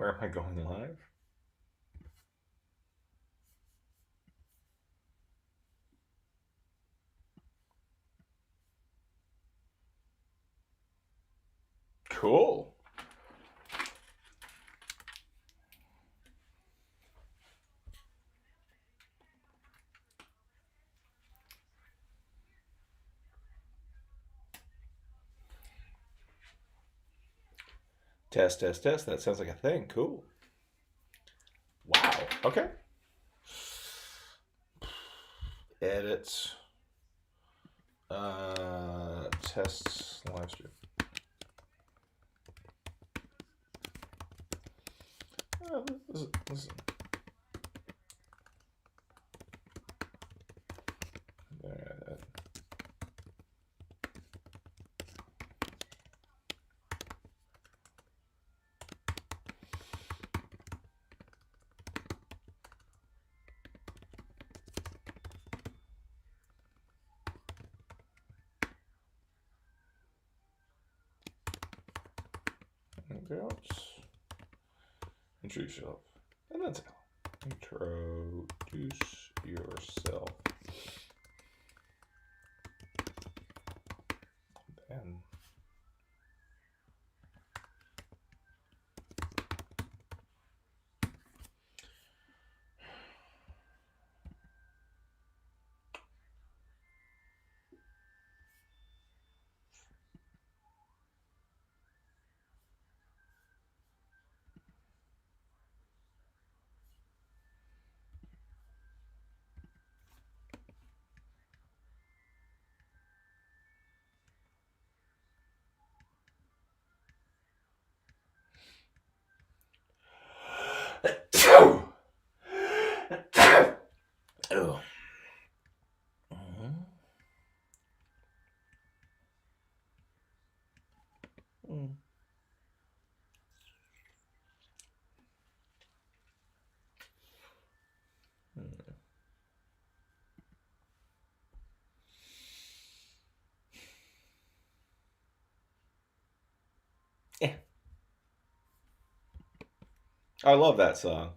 Where am I going live? Cool. Test, test, test. That sounds like a thing. Cool. Wow. Okay. Edit. Test live stream. This is, introduce yourself. And that's introduce yourself. And oh. Mm. Yeah. I love that song.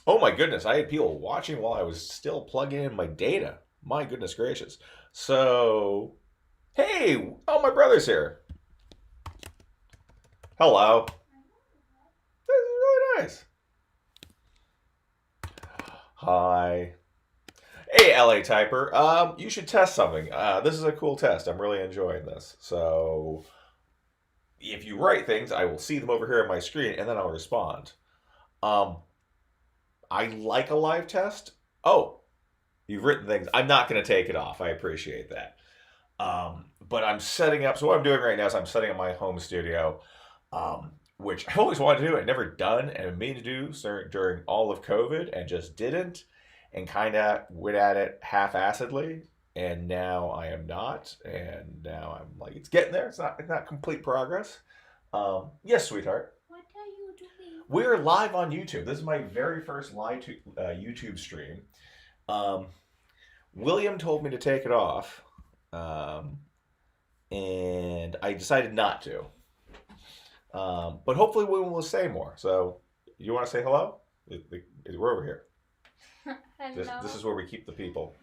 Oh my goodness, I had people watching while I was still plugging in my data. My goodness gracious. So, hey, oh, my brother's here. Hello. This is really nice. Hi. Hey, LA Typer. You should test something. This is a cool test. I'm really enjoying this. So, if you write things, I will see them over here on my screen, and then I'll respond. Um, I like a live test. Oh, you've written things. I'm not going to take it off. I appreciate that. But I'm setting up. So what I'm doing right now is I'm setting up my home studio, which I always wanted to do. I'd never done and mean to do during all of COVID, and just didn't, and kind of went at it half-assedly. And now I am not. And now I'm like, it's getting there. It's not complete progress. Yes, sweetheart. What are you doing? We're live on YouTube. This is my very first live YouTube stream. William told me to take it off, um, and I decided not to. But hopefully, William will say more. So, you want to say hello? We're over here. This is where we keep the people.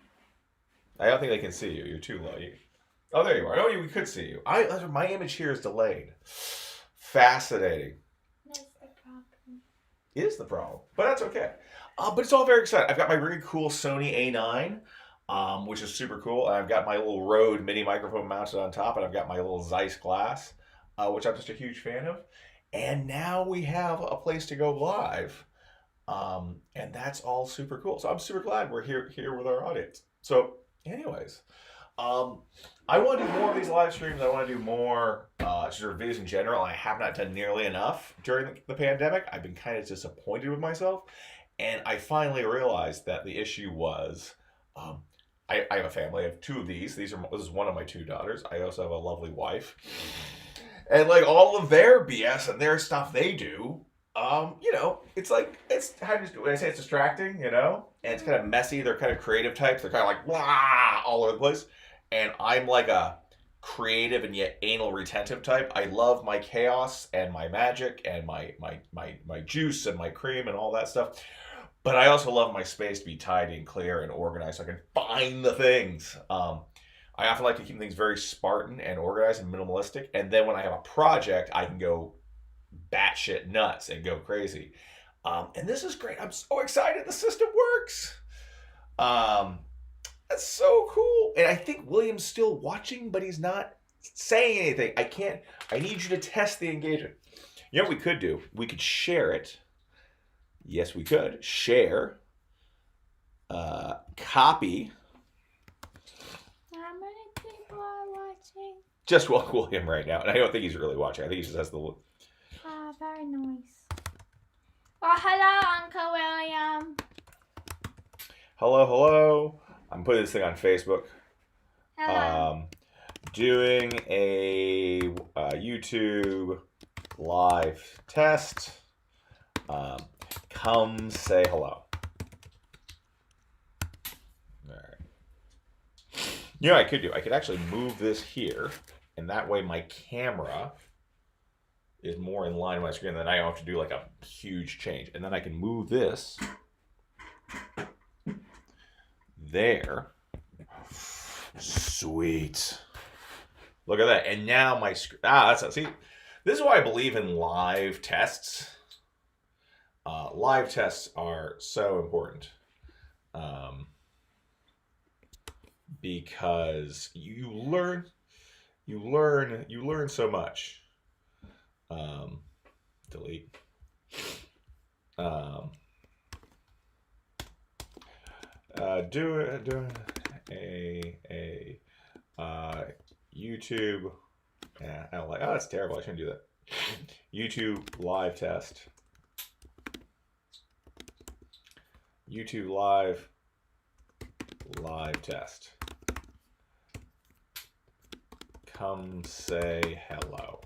I don't think they can see you. You're too low. Oh, there you are. Oh, we could see you. My image here is delayed. Fascinating. That's the problem. It is the problem, but that's okay. But it's all very exciting. I've got my really cool Sony A9, which is super cool. And I've got my little Rode mini microphone mounted on top, and I've got my little Zeiss glass, which I'm just a huge fan of. And now we have a place to go live, and that's all super cool. So I'm super glad we're here with our audience. So, anyways, um, I want to do more of these live streams. I want to do more sort of videos in general. I have not done nearly enough during the pandemic. I've been kind of disappointed with myself. And I finally realized that the issue was um, I have a family. I have two of these. This is one of my two daughters. I also have a lovely wife. and like all of their BS and their stuff they do, it's like when I say it's distracting, and it's kind of messy. They're kind of creative types. They're kind of like blah all over the place, and I'm like a creative and yet anal retentive type. I love my chaos and my magic and my juice and my cream and all that stuff. But I also love my space to be tidy and clear and organized so I can find the things. I often like to keep things very Spartan and organized and minimalistic. And then when I have a project, I can go batshit nuts and go crazy. And this is great. I'm so excited the system works. That's so cool. And I think William's still watching, but he's not saying anything. I need you to test the engagement. You know what we could do? We could share it. Yes, we could. Share. Copy. How many people are watching? Just William right now. And I don't think he's really watching. I think he just has the... Ah, very nice. Oh, hello, Uncle William. Hello. I'm putting this thing on Facebook. Hello. Doing a YouTube live test. Come say hello. All right. You know what I could do? I could actually move this here, and that way my camera is more in line with my screen. Then I don't have to do like a huge change. And then I can move this there. Sweet. Look at that. And now my screen. See, this is why I believe in live tests. Live tests are so important. Because you learn so much. Delete. Doing a YouTube. Yeah, I don't like. Oh, that's terrible. I shouldn't do that. YouTube live test. YouTube live test. Come say hello.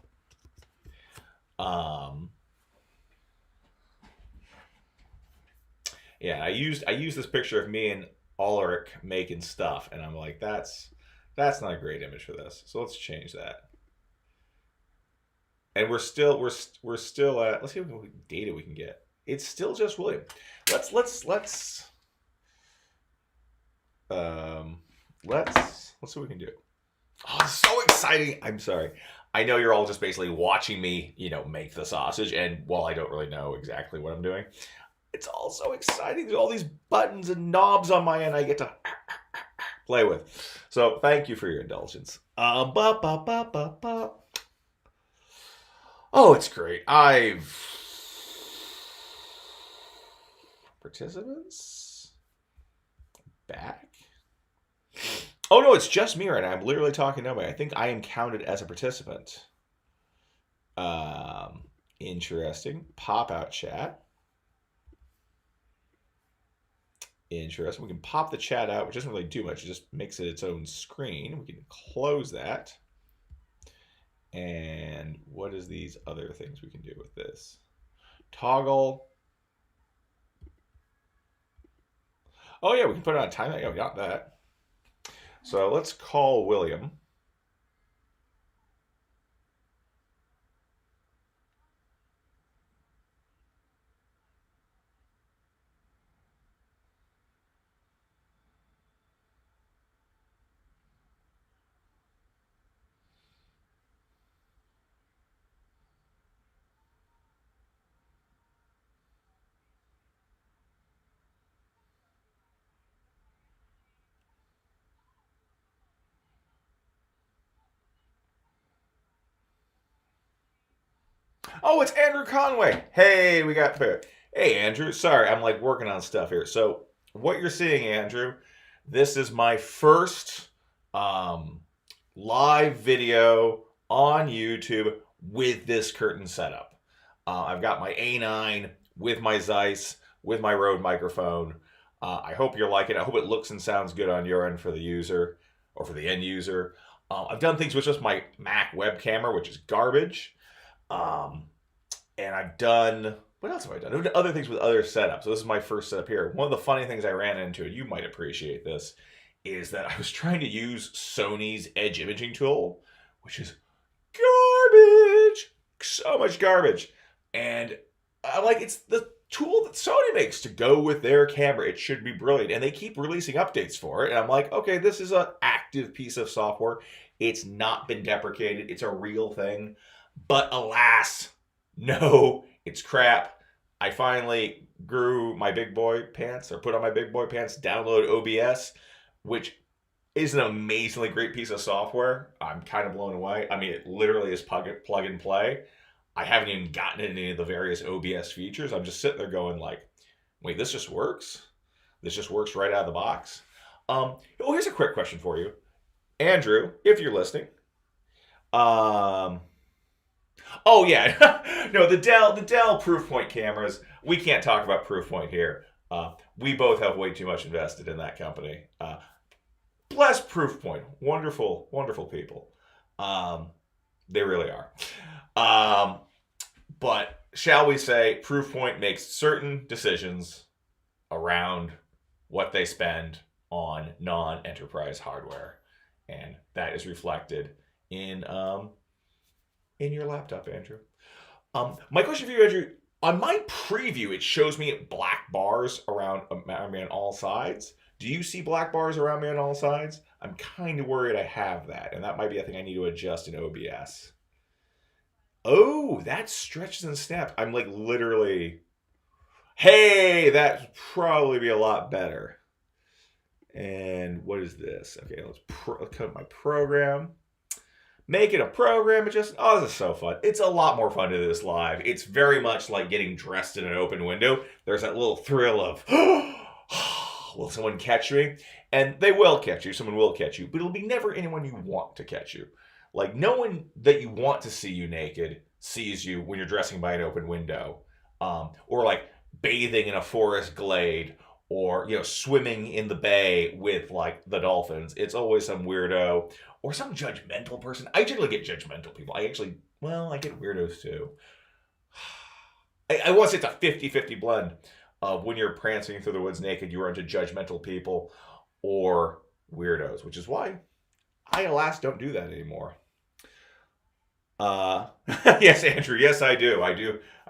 Yeah, I used this picture of me and Ulrich making stuff, and I'm like, that's not a great image for this. So let's change that. And we're still at. Let's see what data we can get. It's still just William. Let's see what we can do. Oh, it's so exciting. I'm sorry. I know you're all just basically watching me, make the sausage. And while I don't really know exactly what I'm doing, it's all so exciting. There's all these buttons and knobs on my end I get to play with. So thank you for your indulgence. Oh, it's great. Participants back. Oh no, it's just me right now. I'm literally talking to nobody. I think I am counted as a participant. Interesting. Pop out chat. Interesting. We can pop the chat out, which doesn't really do much. It just makes it its own screen. We can close that. And what is these other things we can do with this? Toggle. Oh yeah, we can put it on timeout. Yeah, we got that. So let's call William. Oh, it's Andrew Conway. Hey, we got there. Hey, Andrew. Sorry, I'm like working on stuff here. So what you're seeing, Andrew, this is my first live video on YouTube with this curtain setup. I've got my A9 with my Zeiss, with my Rode microphone. I hope you're liking it. I hope it looks and sounds good on your end for the user or for the end user. I've done things with just my Mac web camera, which is garbage. Um, and I've done, what else have I done? I've done other things with other setups. So this is my first setup here. One of the funny things I ran into, and you might appreciate this, is that I was trying to use Sony's Edge imaging tool, which is garbage. So much garbage. And I'm like, it's the tool that Sony makes to go with their camera. It should be brilliant. And they keep releasing updates for it. And I'm like, okay, this is an active piece of software. It's not been deprecated. It's a real thing. But alas, no, it's crap. I finally grew my big boy pants, or put on my big boy pants, download OBS, which is an amazingly great piece of software. I'm kind of blown away. I mean, it literally is plug and play. I haven't even gotten into any of the various OBS features. I'm just sitting there going like, wait, this just works? This just works right out of the box? Well, here's a quick question for you. Andrew, if you're listening. Oh yeah, no, the Dell Proofpoint cameras. We can't talk about Proofpoint here. We both have way too much invested in that company. Bless Proofpoint, wonderful, wonderful people. They really are. But shall we say, Proofpoint makes certain decisions around what they spend on non-enterprise hardware, and that is reflected in your laptop, Andrew. My question for you, Andrew, on my preview, it shows me black bars around me on all sides. Do you see black bars around me on all sides? I'm kind of worried I have that, and that might be a thing I need to adjust in OBS. Oh, that stretches and snaps. I'm like literally, hey, that'd probably be a lot better. And what is this? Okay, let's cut my program. Making a program adjustment. Oh, this is so fun. It's a lot more fun to do this live. It's very much like getting dressed in an open window. There's that little thrill of, will someone catch me? And they will catch you. Someone will catch you. But it'll be never anyone you want to catch you. Like, no one that you want to see you naked sees you when you're dressing by an open window. Or like bathing in a forest glade. Or, swimming in the bay with, like, the dolphins. It's always some weirdo. Or some judgmental person. I generally get judgmental people. I get weirdos too. I want to say it's a 50-50 blend of when you're prancing through the woods naked, you are into judgmental people or weirdos, which is why I, alas, don't do that anymore. Yes, Andrew. Yes, I do. I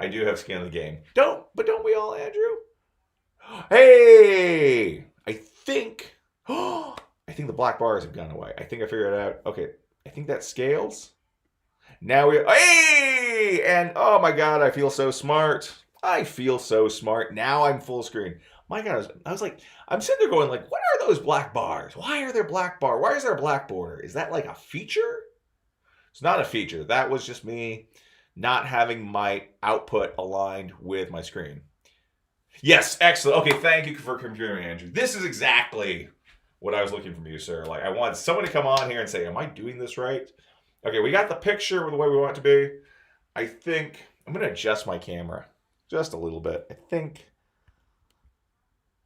do have skin in the game. Don't we all, Andrew? Hey! I think the black bars have gone away. I think I figured it out. Okay, I think that scales. Now hey! And oh my god, I feel so smart. Now I'm full screen. My god, I was like, I'm sitting there going like, what are those black bars? Why are there black bars? Why is there a black border? Is that like a feature? It's not a feature. That was just me not having my output aligned with my screen. Yes, excellent. Okay, thank you for confirming, Andrew. This is exactly what I was looking from you, sir. Like, I want someone to come on here and say, am I doing this right? Okay, we got the picture the way we want it to be. I think I'm going to adjust my camera just a little bit. I think.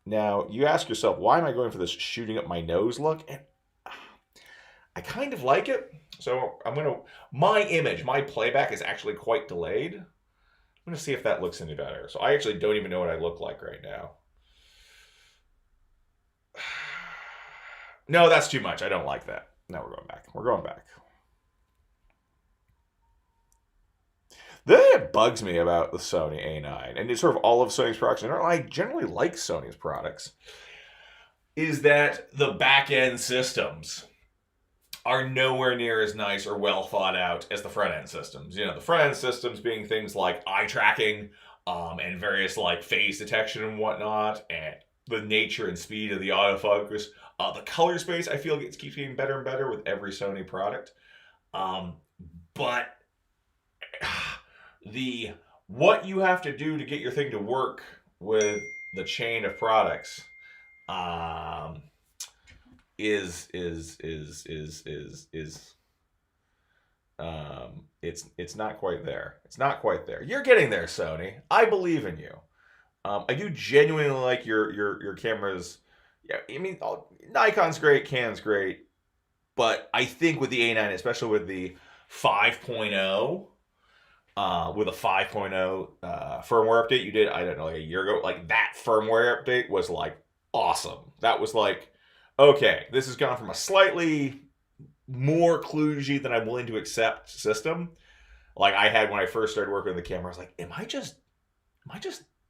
Now, you ask yourself, why am I going for this shooting up my nose look? And I kind of like it. So my playback is actually quite delayed. I'm going to see if that looks any better. So I actually don't even know what I look like right now. No, that's too much. I don't like that. No, we're going back. The thing that bugs me about the Sony A9, and it's sort of all of Sony's products, and I generally like Sony's products, is that the back-end systems are nowhere near as nice or well thought out as the front-end systems. The front-end systems being things like eye tracking and various like phase detection and whatnot, and the nature and speed of the autofocus. The color space, I feel, keeps getting better and better with every Sony product. But what you have to do to get your thing to work with the chain of products it's not quite there. It's not quite there. You're getting there, Sony. I believe in you. I do genuinely like your cameras. Yeah, I mean, Nikon's great, Canon's great. But I think with the A9, especially with the 5.0, with a 5.0 firmware update you did, I don't know, like a year ago, like that firmware update was like awesome. That was like, okay, this has gone from a slightly more kludgy than I'm willing to accept system, like I had when I first started working with the camera. I was like, am I just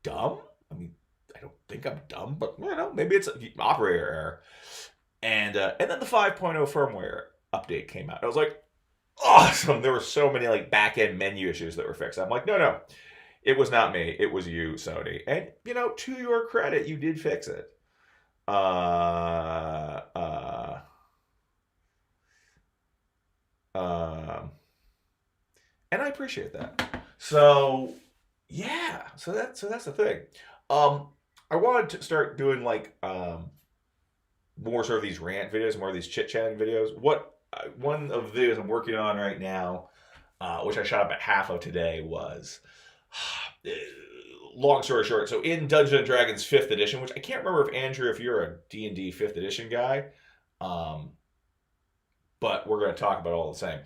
dumb? I mean, I don't think I'm dumb, but you know, maybe it's an operator error. And then the 5.0 firmware update came out. I was like, awesome. There were so many like back end menu issues that were fixed. I'm like, no, it was not me. It was you, Sony. And you know, to your credit, you did fix it. And I appreciate that. So yeah, so that's the thing. I wanted to start doing like more sort of these rant videos, more of these chit chatting videos. One of the videos I'm working on right now, which I shot about half of today, was long story short. So in Dungeons and Dragons 5th edition, which I can't remember if Andrew, if you're a D&D 5th edition guy, but we're going to talk about all the same.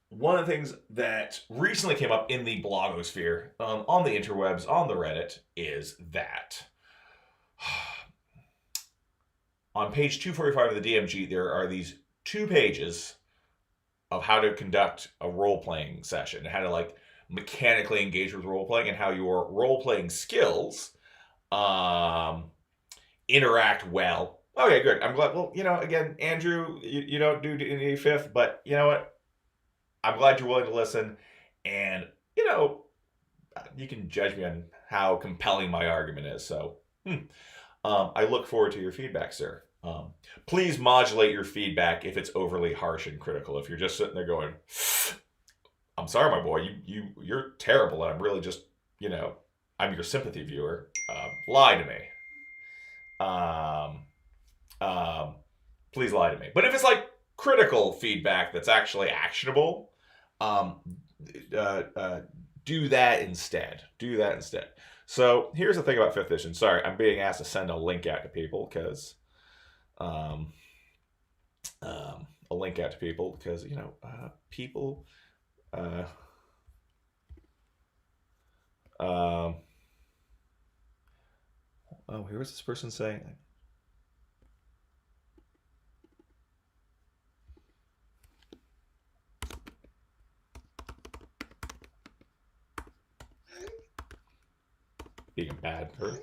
One of the things that recently came up in the blogosphere, on the interwebs, on the Reddit, is that on page 245 of the DMG, there are these 2 pages of how to conduct a role-playing session, how to like mechanically engage with role-playing, and how your role-playing skills interact well. Okay, good. I'm glad. Well, you know, again, Andrew, you don't do D&D 5th, but you know what? I'm glad you're willing to listen, and you know, you can judge me on how compelling my argument is. So, I look forward to your feedback, sir. Please modulate your feedback if it's overly harsh and critical. If you're just sitting there going, "I'm sorry, my boy, you're terrible," and I'm really just, you know, I'm your sympathy viewer. Lie to me. Please lie to me. But if it's like critical feedback that's actually actionable, do that instead. So here's the thing about 5th edition. Sorry, I'm being asked to send a link out to people because, you know, people, oh, here was this person saying. Being a bad person.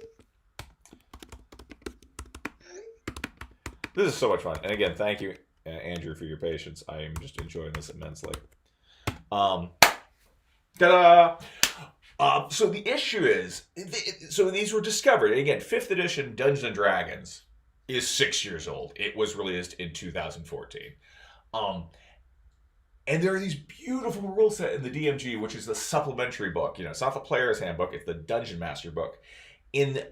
This is so much fun. And again, thank you, Andrew, for your patience. I am just enjoying this immensely. Ta-da! So the issue is, so these were discovered. And again, 5th edition Dungeons and Dragons is 6 years old. It was released in 2014. And there are these beautiful rule set in the DMG, which is the supplementary book. You know, it's not the player's handbook, it's the Dungeon Master book. In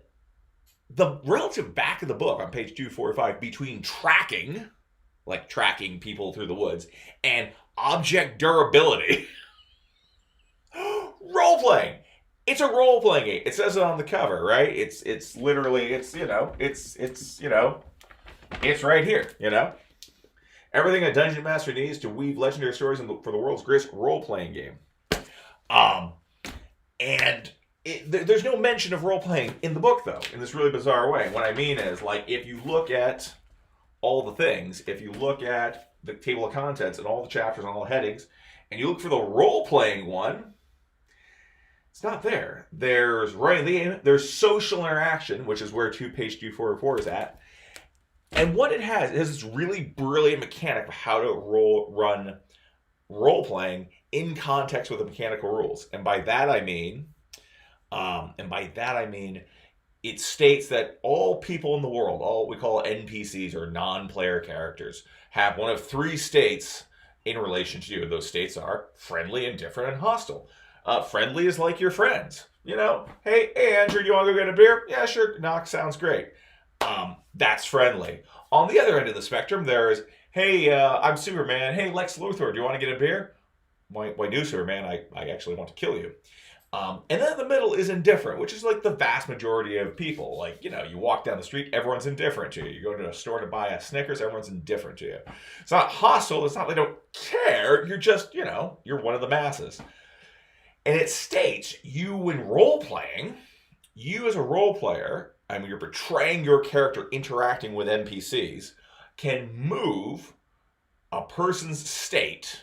the relative back of the book, on page 245, between tracking, like tracking people through the woods, and object durability, role-playing. It's a role-playing game. It says it on the cover, right? It's literally, it's right here, you know? Everything a Dungeon Master needs to weave legendary stories for the world's greatest role-playing game. And there's no mention of role-playing in the book, though, in this really bizarre way. What I mean is, like, if you look at all the things, if you look at the table of contents and all the chapters and all the headings, and you look for the role-playing one, it's not there. There's running the game, there's social interaction, which is where page 244 is at. And what it has this really brilliant mechanic of how to run role-playing in context with the mechanical rules. And by that I mean, it states that all people in the world, all we call NPCs or non-player characters, have one of 3 states in relation to you. Those states are friendly, indifferent, and hostile. Friendly is like your friends. You know, hey Andrew, you want to go get a beer? Yeah, sure. Knock, sounds great. That's friendly. On the other end of the spectrum, there's, hey, I'm Superman. Hey, Lex Luthor, do you want to get a beer? Why do, Superman? I actually want to kill you. And then the middle is indifferent, which is like the vast majority of people. Like, you walk down the street, everyone's indifferent to you. You go to a store to buy a Snickers, everyone's indifferent to you. It's not hostile. It's not they don't care. You're just, you're one of the masses. And it states you, when role playing, you as a role player, I mean, you're portraying your character interacting with NPCs, can move a person's state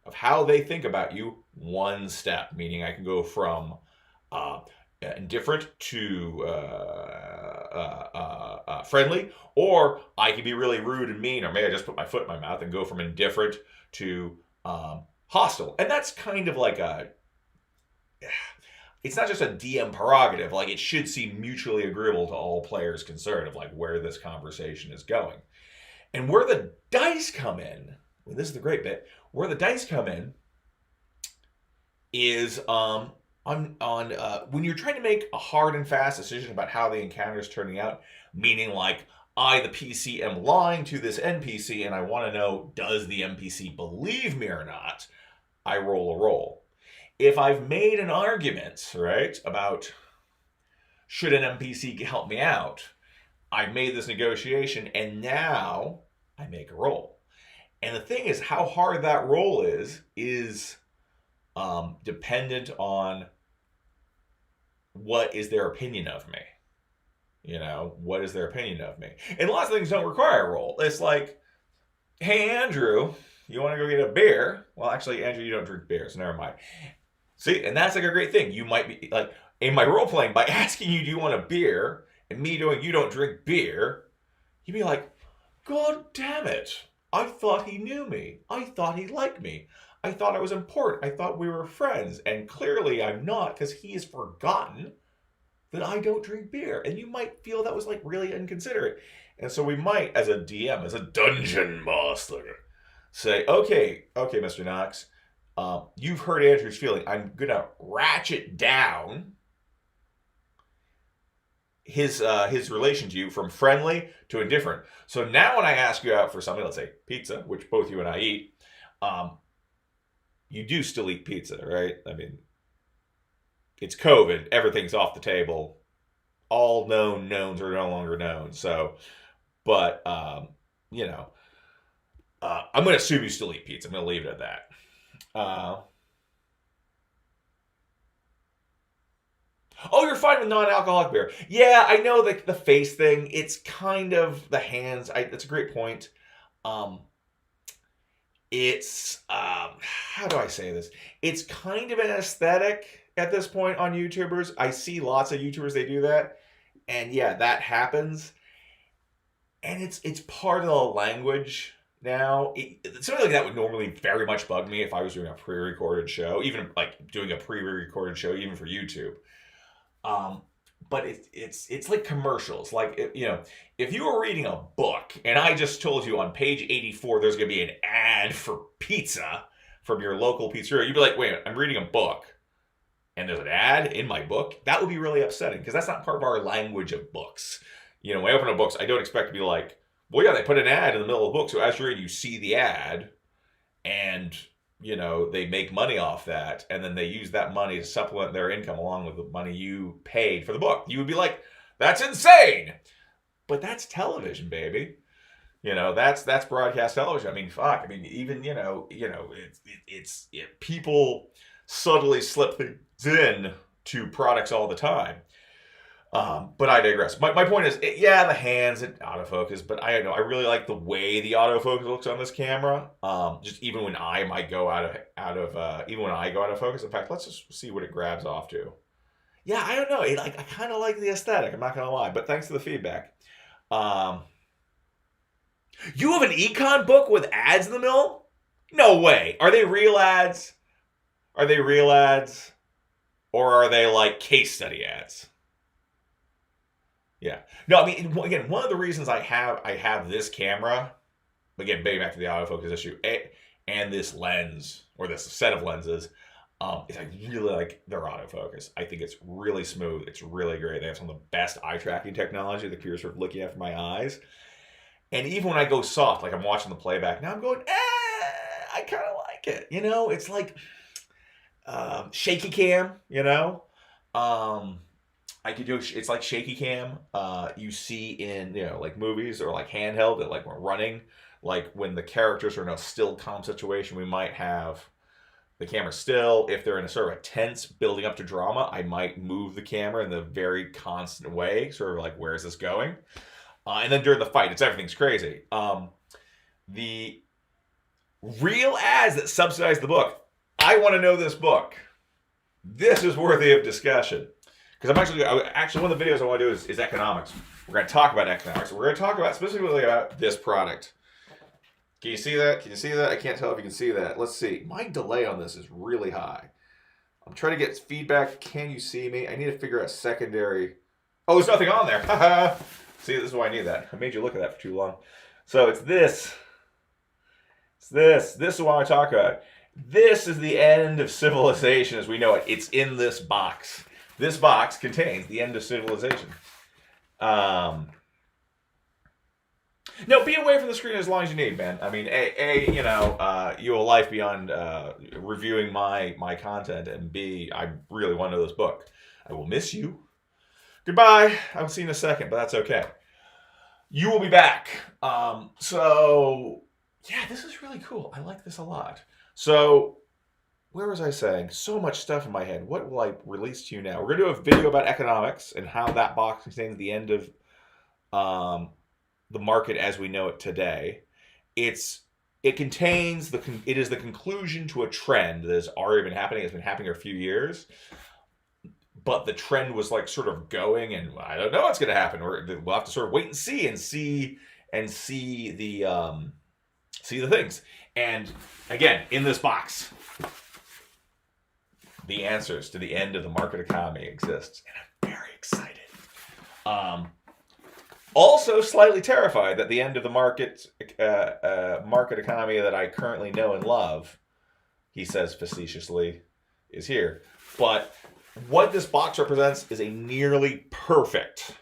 of how they think about you one step, meaning I can go from indifferent to friendly, or I can be really rude and mean, or maybe I just put my foot in my mouth and go from indifferent to hostile. And that's kind of like it's not just a DM prerogative, like it should seem mutually agreeable to all players concerned of like where this conversation is going. And where the dice come in, well, this is the great bit, where the dice come in is on when you're trying to make a hard and fast decision about how the encounter is turning out, meaning like I, the PC, am lying to this NPC and I want to know, does the NPC believe me or not? I roll a roll. If I've made an argument, right, about should an NPC help me out, I've made this negotiation and now I make a roll. And the thing is, how hard that roll is dependent on what is their opinion of me. What is their opinion of me? And lots of things don't require a roll. It's like, hey, Andrew, you want to go get a beer? Well, actually, Andrew, you don't drink beer, so never mind. See, and that's like a great thing. You might be, like, in my role playing, by asking you, do you want a beer? And me doing, you don't drink beer, you'd be like, God damn it. I thought he knew me. I thought he liked me. I thought I was important. I thought we were friends. And clearly I'm not, because he has forgotten that I don't drink beer. And you might feel that was like really inconsiderate. And so we might, as a DM, as a dungeon master, say, okay, Mr. Knox, you've hurt Andrew's feeling. I'm going to ratchet down his relation to you from friendly to indifferent. So now when I ask you out for something, let's say pizza, which both you and I eat, you do still eat pizza, right? I mean, it's COVID. Everything's off the table. All known knowns are no longer known. So, but, I'm going to assume you still eat pizza. I'm going to leave it at that. Oh, you're fine with non-alcoholic beer. Yeah, I know the face thing. It's kind of the hands. That's a great point. It's, how do I say this? It's kind of an aesthetic at this point on YouTubers. I see lots of YouTubers, they do that. And yeah, that happens. And it's part of the language now. Something like that would normally very much bug me if I was doing a pre-recorded show, even like doing a pre-recorded show, even for YouTube. But it's like commercials. Like, if you were reading a book and I just told you on page 84 there's going to be an ad for pizza from your local pizzeria, you'd be like, wait, I'm reading a book and there's an ad in my book? That would be really upsetting because that's not part of our language of books. When I open up books, I don't expect to be like, well, yeah, they put an ad in the middle of the book, so as you're reading, you see the ad and they make money off that, and then they use that money to supplement their income along with the money you paid for the book. You would be like, that's insane! But that's television, baby. That's broadcast television. I mean, fuck. I mean, even, it's people subtly slip things in to products all the time. But I digress. My point is, the hands and autofocus, but I really like the way the autofocus looks on this camera. Just even when I might go out of focus. In fact, let's just see what it grabs off to. Yeah, I don't know. I kind of like the aesthetic. I'm not gonna lie, but thanks for the feedback. You have an econ book with ads in the middle? No way. Are they real ads? Or are they like case study ads? Yeah. No, I mean, again, one of the reasons I have this camera, again, getting back to the autofocus issue, and this lens, or this set of lenses, is I really like their autofocus. I think it's really smooth. It's really great. They have some of the best eye tracking technology. The computer's sort of looking after my eyes. And even when I go soft, like I'm watching the playback, now I'm going, I kind of like it. It's like, shaky cam, you know. I could do it's like shaky cam. You see in like movies or like handheld that like we're running, like when the characters are in a still calm situation, we might have the camera still. If they're in a sort of a tense building up to drama, I might move the camera in the very constant way, sort of like where is this going? And then during the fight, everything's crazy. The real ads that subsidize the book. I want to know this book. This is worthy of discussion. Because actually one of the videos I want to do is economics. We're going to talk about economics. We're going to talk about specifically about this product. Can you see that? Can you see that? I can't tell if you can see that. Let's see. My delay on this is really high. I'm trying to get feedback. Can you see me? I need to figure out secondary. Oh, there's nothing on there. See, this is why I need that. I made you look at that for too long. So it's this. It's this. This is what I want to talk about. This is the end of civilization as we know it. It's in this box. This box contains the end of civilization. No, be away from the screen as long as you need, man. I mean, you have a life beyond reviewing my content, and B, I really want to know this book. I will miss you. Goodbye. I will see you in a second, but that's okay. You will be back. So, yeah, this is really cool. I like this a lot. So, where was I saying? So much stuff in my head. What will I release to you now? We're going to do a video about economics and how that box contains the end of the market as we know it today. It is the conclusion to a trend that has already been happening. It's been happening for a few years. But the trend was like sort of going, and I don't know what's going to happen. We'll have to sort of wait and see the things. And again, in this box, the answers to the end of the market economy exist, and I'm very excited. Also, slightly terrified that the end of the market economy that I currently know and love, he says facetiously, is here. But what this box represents is a nearly perfect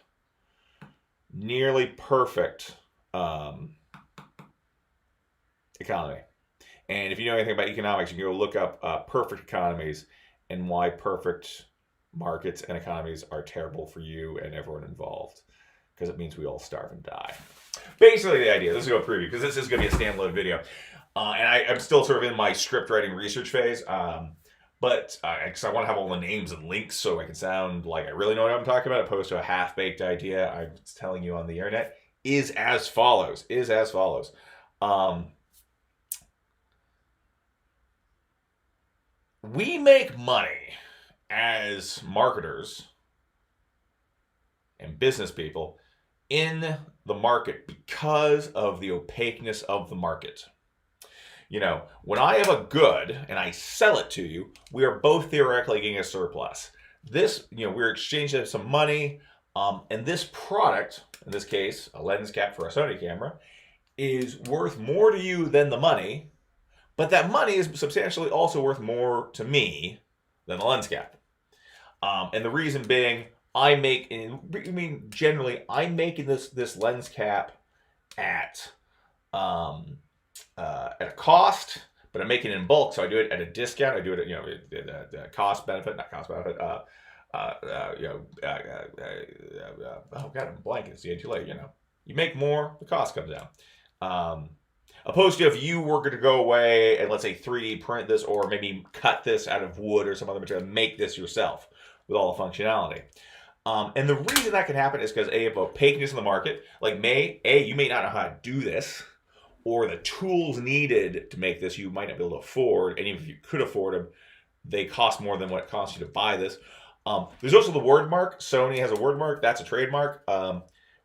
economy. And if you know anything about economics, you can go look up perfect economies and why perfect markets and economies are terrible for you and everyone involved. Because it means we all starve and die. Basically the idea, this is a preview, because this is going to be a standalone video. And I'm still sort of in my script writing research phase. But because I want to have all the names and links so I can sound like I really know what I'm talking about, opposed to a half-baked idea I'm telling you on the internet, is as follows. We make money as marketers and business people in the market because of the opaqueness of the market. When I have a good and I sell it to you, we are both theoretically getting a surplus. This, we're exchanging some money, and this product, in this case, a lens cap for a Sony camera, is worth more to you than the money, but that money is substantially also worth more to me than the lens cap. And the reason being, generally, I'm making this lens cap at a cost, but I'm making it in bulk, so I do it at a discount. I do it at cost benefit, not cost benefit. Oh God, I'm blanking. It's too late. You make more, the cost comes down. Opposed to if you were going to go away and let's say 3D print this, or maybe cut this out of wood or some other material, make this yourself with all the functionality. And the reason that can happen is because of opaqueness in the market. Like you may not know how to do this, or the tools needed to make this you might not be able to afford, and even if you could afford them, they cost more than what it costs you to buy this. There's also the word mark. Sony has a word mark. That's a trademark.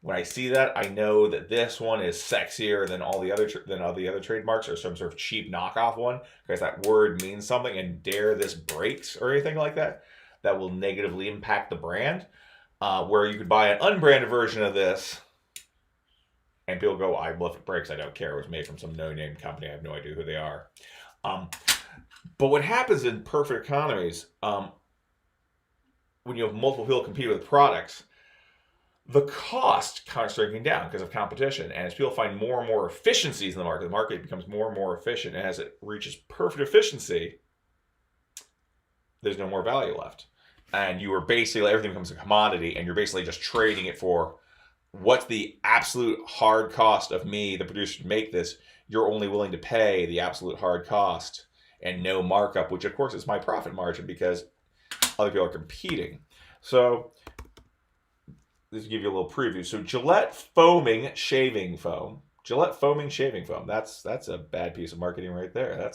When I see that, I know that this one is sexier than all the other trademarks, or some sort of cheap knockoff one, because that word means something. And dare this breaks or anything like that, that will negatively impact the brand. Where you could buy an unbranded version of this, and people go, "I love it breaks. I don't care. It was made from some no-name company. I have no idea who they are." But what happens in perfect economies, when you have multiple people competing with products, the cost kind of starting down because of competition. And as people find more and more efficiencies in the market becomes more and more efficient. And as it reaches perfect efficiency, there's no more value left. And you are basically, everything becomes a commodity, and you're basically just trading it for what's the absolute hard cost of me, the producer, to make this. You're only willing to pay the absolute hard cost and no markup, which of course is my profit margin because other people are competing. So this will give you a little preview. So Gillette foaming shaving foam. Gillette foaming shaving foam. That's a bad piece of marketing right there.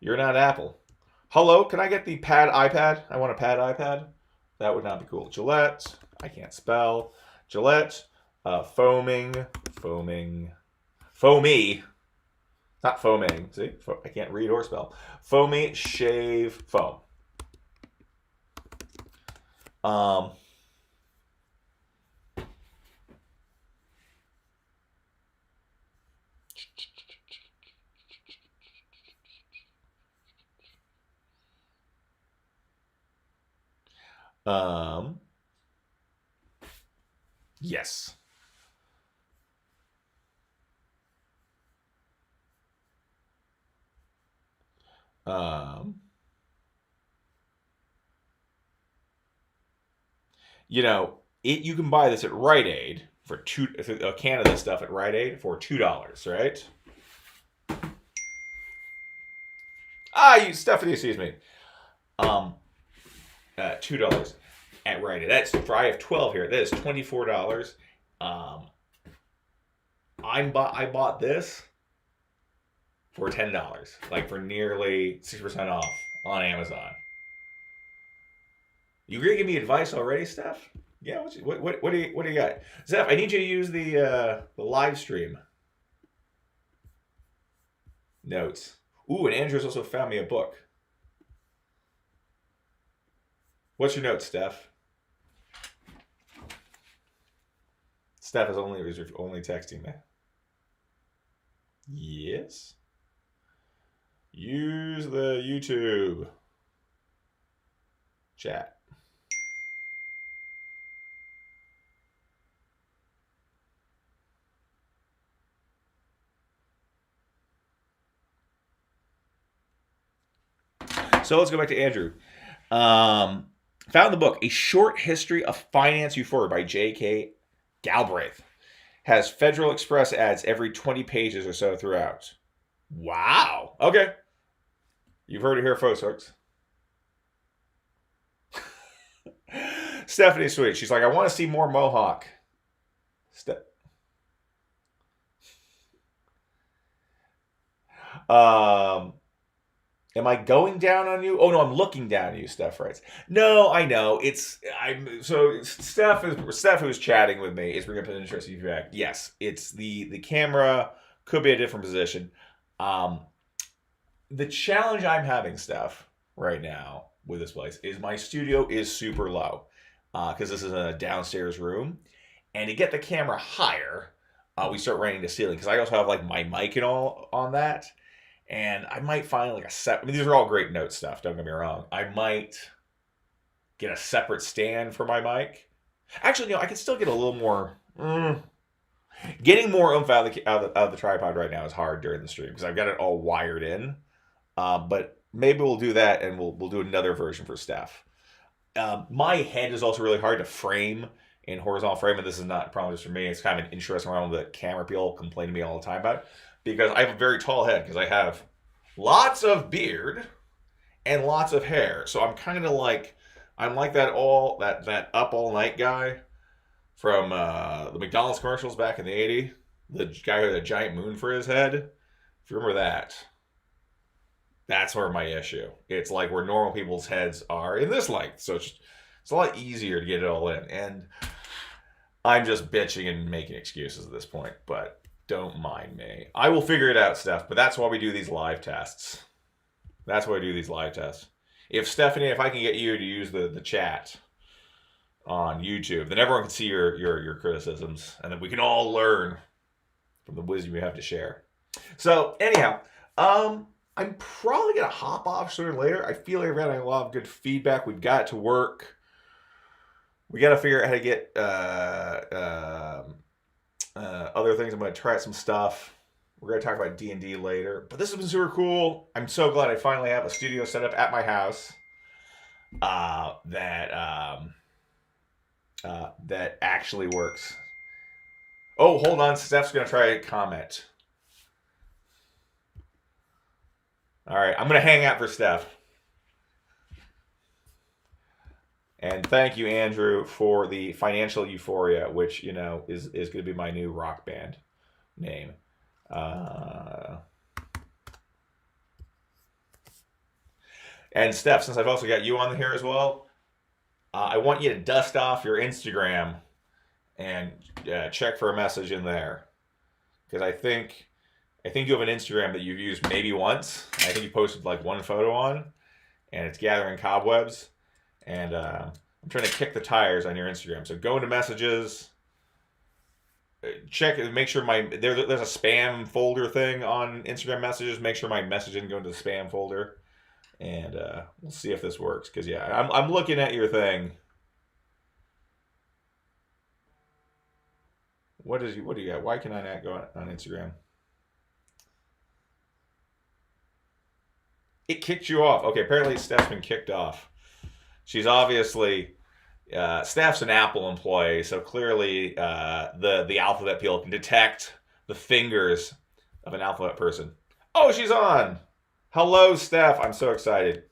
You're not Apple. Hello, can I get the pad iPad? I want a pad iPad. That would not be cool. Gillette. I can't spell. Gillette foamy. Not foaming. See, I can't read or spell. Foamy shave foam. Yes. You know, you can buy this at Rite Aid for a can of this stuff at Rite Aid for $2, right? Stephanie sees me. $2 at Rite Aid. I have 12 here. That is $24. I bought this for $10, like for nearly 6% off on Amazon. You gonna give me advice already, Steph? Yeah. What do you got, Steph? I need you to use the live stream notes. Ooh, and Andrew's also found me a book. What's your notes, Steph? Steph is only texting me. Yes. Use the YouTube chat. So let's go back to Andrew. Found the book, A Short History of Finance Euphoria by J.K. Galbraith. Has Federal Express ads every 20 pages or so throughout. Wow. Okay. You've heard it here, folks. Stephanie's sweet. She's like, I want to see more Mohawk. Am I going down on you? Oh no, I'm looking down on you, Steph writes. No, I know. Steph who's chatting with me is bringing up an interesting feedback. Yes, it's the camera could be a different position. The challenge I'm having, Steph, right now with this place is my studio is super low because this is a downstairs room, and to get the camera higher, we start running the ceiling because I also have like my mic and all on that. And I might find like these are all great note stuff, don't get me wrong. I might get a separate stand for my mic. Actually, I can still get a little more. Getting more oomph out of the tripod right now is hard during the stream because I've got it all wired in. But maybe we'll do that and we'll do another version for Steph. My head is also really hard to frame in horizontal frame, and this is not probably just for me. It's kind of an interesting realm that camera people complain to me all the time about. Because I have a very tall head because I have lots of beard and lots of hair. So I'm kind of like, I'm like that up all night guy from the McDonald's commercials back in the 80s. The guy with a giant moon for his head. If you remember that, that's sort of my issue. It's like where normal people's heads are in this length. So it's a lot easier to get it all in. And I'm just bitching and making excuses at this point. But don't mind me. I will figure it out, Steph, but that's why we do these live tests. That's why I do these live tests. If I can get you to use the chat on YouTube, then everyone can see your criticisms, and then we can all learn from the wisdom you have to share. So, anyhow, I'm probably going to hop off sooner or later. I feel like I've got a lot of good feedback. We've got to work. We got to figure out how to get other things. I'm going to try out some stuff. We're going to talk about D&D later. But this has been super cool. I'm so glad I finally have a studio set up at my house. that actually works. Oh, hold on. Steph's gonna try a comment. All right, I'm gonna hang out for Steph. And thank you, Andrew, for the financial euphoria, which is going to be my new rock band name. And Steph, since I've also got you on here as well, I want you to dust off your Instagram and check for a message in there, because I think you have an Instagram that you've used maybe once. I think you posted like one photo on, and it's gathering cobwebs. And I'm trying to kick the tires on your Instagram. So go into messages, check, make sure there's a spam folder thing on Instagram messages. Make sure my message didn't go into the spam folder, and we'll see if this works. Because yeah, I'm looking at your thing. What do you got? Why can I not go on Instagram? It kicked you off. Okay, apparently Steph's been kicked off. She's obviously Steph's an Apple employee, so clearly the alphabet peel can detect the fingers of an alphabet person. Oh, she's on. Hello, Steph. I'm so excited.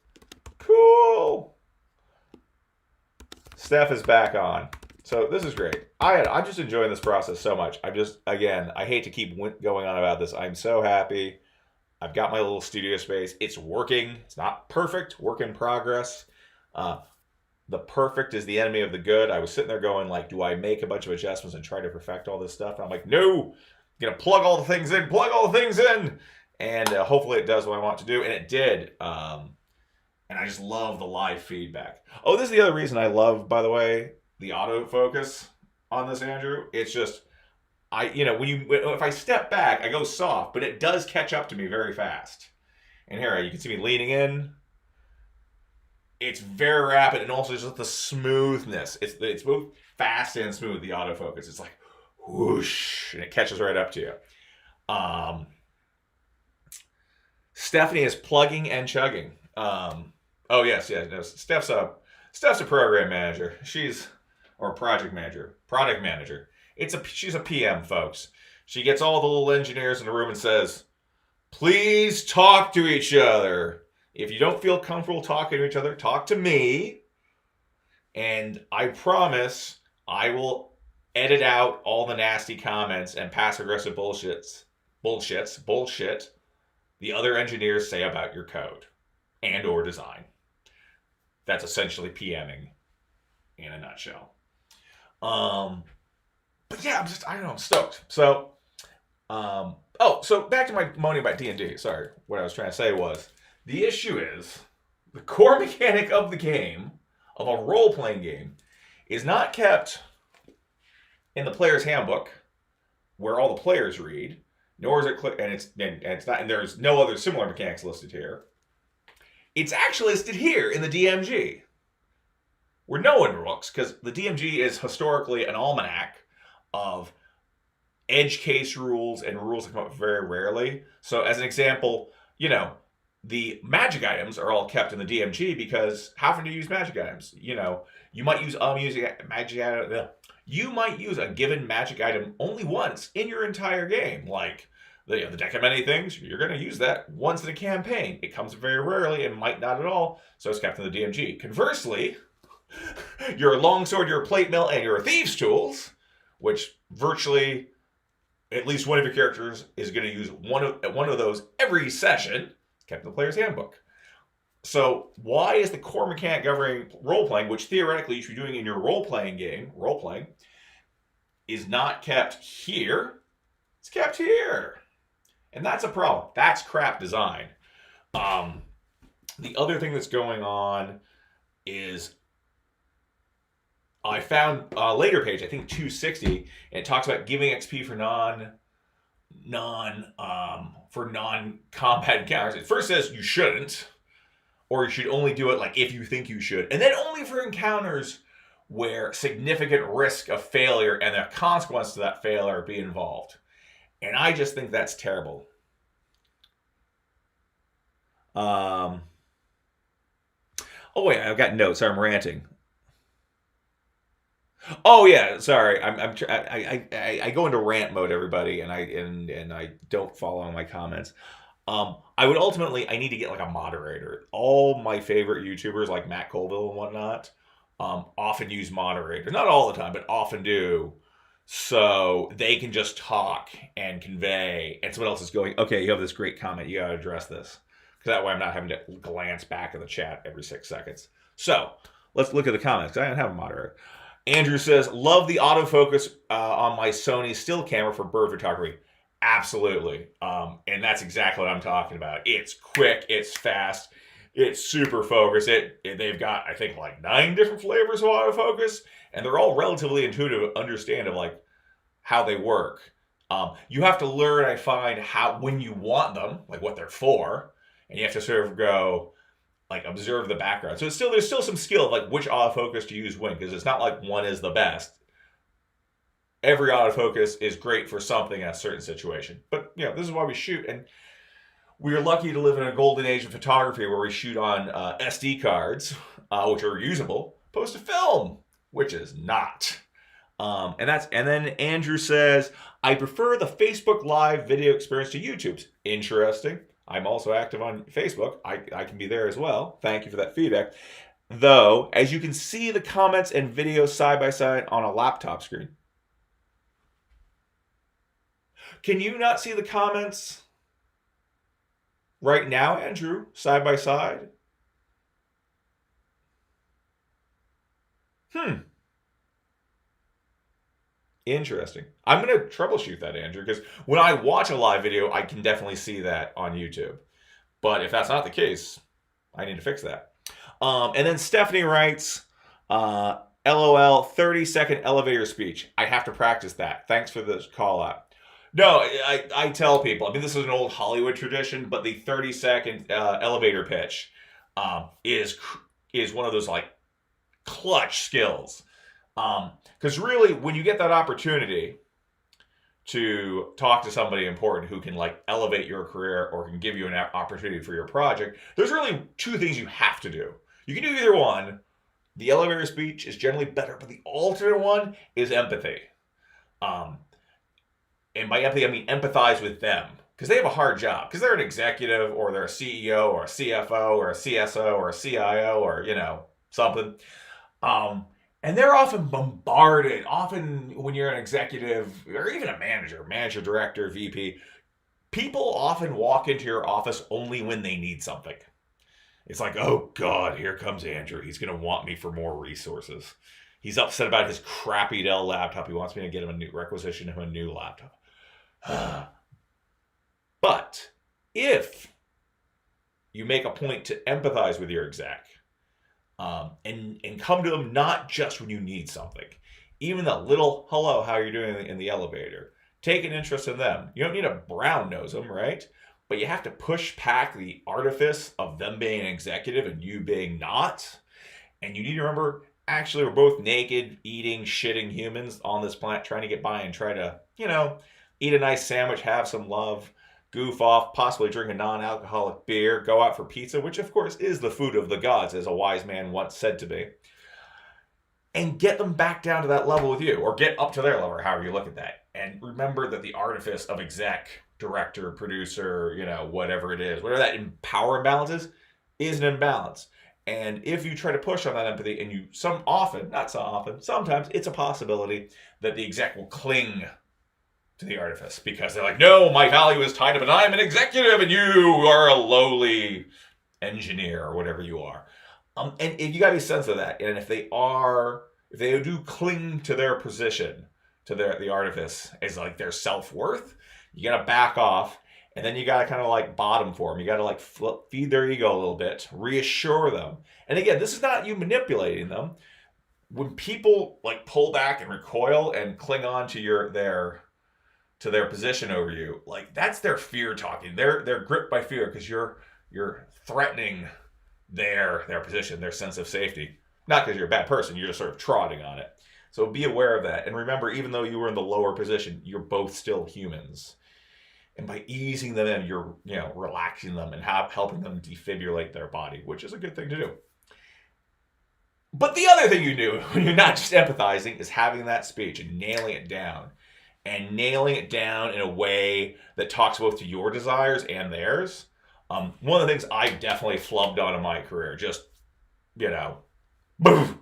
Cool. Steph is back on. So this is great. I'm just enjoying this process so much. I hate to keep going on about this. I'm so happy. I've got my little studio space. It's working. It's not perfect. Work in progress. The perfect is the enemy of the good. I was sitting there going, like, do I make a bunch of adjustments and try to perfect all this stuff? And I'm like, no, I'm going to plug all the things in, and hopefully it does what I want to do. And it did. And I just love the live feedback. Oh, this is the other reason I love, by the way, the autofocus on this, Andrew. It's just, if I step back, I go soft, but it does catch up to me very fast. And here, you can see me leaning in. It's very rapid, and also just the smoothness. It's both fast and smooth, the autofocus. It's like whoosh, and it catches right up to you. Stephanie is plugging and chugging. Oh yes, no, Steph's a program manager. Or project manager, product manager. She's a PM, folks. She gets all the little engineers in the room and says, "Please talk to each other. If you don't feel comfortable talking to each other, talk to me. And I promise I will edit out all the nasty comments and passive-aggressive bullshit the other engineers say about your code and or design." That's essentially PMing in a nutshell. But yeah, I'm stoked. So, so back to my moaning about D&D. Sorry, what I was trying to say was, the issue is, the core mechanic of the game, of a role-playing game, is not kept in the player's handbook, where all the players read, nor is it and there's no other similar mechanics listed here. It's actually listed here in the DMG, where no one looks, because the DMG is historically an almanac of edge case rules and rules that come up very rarely. So as an example, the magic items are all kept in the DMG, because how often do you use magic items? You might use magic item. You might use a given magic item only once in your entire game. Like the deck of many things, you're going to use that once in a campaign. It comes very rarely and might not at all, so it's kept in the DMG. Conversely, your longsword, your plate mill, and your thieves' tools, which virtually at least one of your characters is going to use one of those every session, kept in the player's handbook. So why is the core mechanic governing role-playing, which theoretically you should be doing in your role-playing game, is not kept here? It's kept here. And that's a problem. That's crap design. The other thing that's going on is, I found a later page, I think 260, and it talks about giving XP for non-combat encounters. It first says you shouldn't, or you should only do it like if you think you should, and then only for encounters where significant risk of failure and the consequence to that failure be involved. And I just think that's terrible. Oh wait, I've got notes. Sorry, I'm ranting. Oh yeah, sorry. I go into rant mode, everybody, and I don't follow on my comments. I would ultimately I need to get like a moderator. All my favorite YouTubers like Matt Colville and whatnot, often use moderators. Not all the time, but often do. So they can just talk and convey, and someone else is going, okay, you have this great comment, you gotta address this. Because that way I'm not having to glance back at the chat every 6 seconds. So let's look at the comments, because I don't have a moderator. Andrew says, love the autofocus on my Sony still camera for bird photography. Absolutely. And that's exactly what I'm talking about. It's quick, it's fast, it's super focused. They've got, I think, like 9 different flavors of autofocus, and they're all relatively intuitive, understand of like how they work. You have to learn, I find, how when you want them, like what they're for, and you have to sort of go like observe the background. So there's still some skill of like which autofocus to use when, because it's not like one is the best. Every autofocus is great for something in a certain situation. But this is why we shoot, and we are lucky to live in a golden age of photography where we shoot on SD cards, which are usable, opposed to film, which is not. And then Andrew says, I prefer the Facebook Live video experience to YouTube's. Interesting. I'm also active on Facebook. I can be there as well. Thank you for that feedback. Though, as you can see the comments and videos side by side on a laptop screen. Can you not see the comments right now, Andrew, side by side? Interesting. I'm going to troubleshoot that, Andrew, because when I watch a live video, I can definitely see that on YouTube. But if that's not the case, I need to fix that. And then Stephanie writes, LOL, 30-second elevator speech. I have to practice that. Thanks for the call out. No, I tell people, I mean, this is an old Hollywood tradition, but the 30-second elevator pitch is one of those like clutch skills. Because really, when you get that opportunity to talk to somebody important who can like elevate your career or can give you an opportunity for your project, there's really 2 things you have to do. You can do either one. The elevator speech is generally better, but the alternate one is empathy. And by empathy, I mean empathize with them, because they have a hard job, because they're an executive or they're a CEO or a CFO or a CSO or a CIO or something. And they're often bombarded. Often when you're an executive or even a manager, director, VP, people often walk into your office only when they need something. It's like, oh God, here comes Andrew. He's going to want me for more resources. He's upset about his crappy Dell laptop. He wants me to get him requisition him a new laptop. But if you make a point to empathize with your exec, and come to them not just when you need something. Even the little hello, how are you doing in the elevator? Take an interest in them. You don't need to brown nose them, right? But you have to push back the artifice of them being an executive and you being not. And you need to remember, actually, we're both naked, eating, shitting humans on this planet, trying to get by and try to, eat a nice sandwich, have some love, goof off, possibly drink a non-alcoholic beer, go out for pizza, which of course is the food of the gods, as a wise man once said to me, and get them back down to that level with you, or get up to their level, or however you look at that. And remember that the artifice of exec, director, producer, whatever it is, whatever that power imbalance is an imbalance. And if you try to push on that empathy, and sometimes it's a possibility that the exec will cling to the artifice, because they're like, no, my value is tied up and I'm an executive and you are a lowly engineer or whatever you are. And if you got to be sensitive to that. And if they do cling to their position, to the artifice as like their self-worth, you got to back off. And then you got to kind of like bottom for them. You got to like feed their ego a little bit, reassure them. And again, this is not you manipulating them. When people like pull back and recoil and cling on to their position over you, like that's their fear talking. They're gripped by fear because you're threatening their position, their sense of safety. Not because you're a bad person, you're just sort of trotting on it. So be aware of that. And remember, even though you were in the lower position, you're both still humans. And by easing them in, you're relaxing them and helping them defibrillate their body, which is a good thing to do. But the other thing you do when you're not just empathizing is having that speech and nailing it down. And nailing it down in a way that talks both to your desires and theirs. One of the things I definitely flubbed on in my career, just, boom,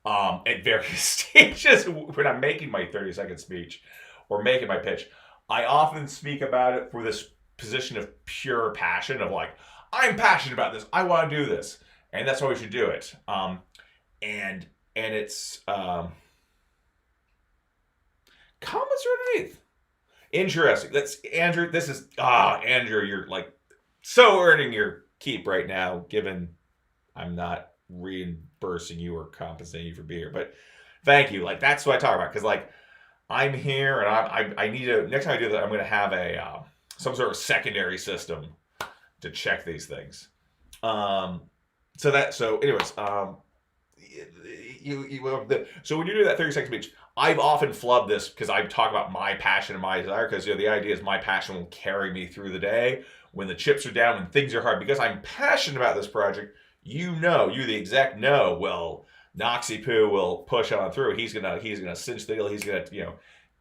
at various stages when I'm making my 30-second speech or making my pitch, I often speak about it for this position of pure passion of like, I'm passionate about this. I want to do this. And that's why we should do it. And it's comments are underneath. Interesting. That's Andrew. This is Andrew. You're like so earning your keep right now. Given I'm not reimbursing you or compensating you for being here, but thank you. Like that's what I talk about because like I'm here and I need to next time I do that I'm going to have a some sort of secondary system to check these things. So anyways, so when you do that 30-second speech, I've often flubbed this because I talk about my passion and my desire because the idea is my passion will carry me through the day when the chips are down, when things are hard. Because I'm passionate about this project, you the exec know, well, Noxie Poo will push on through. He's gonna cinch the deal. He's gonna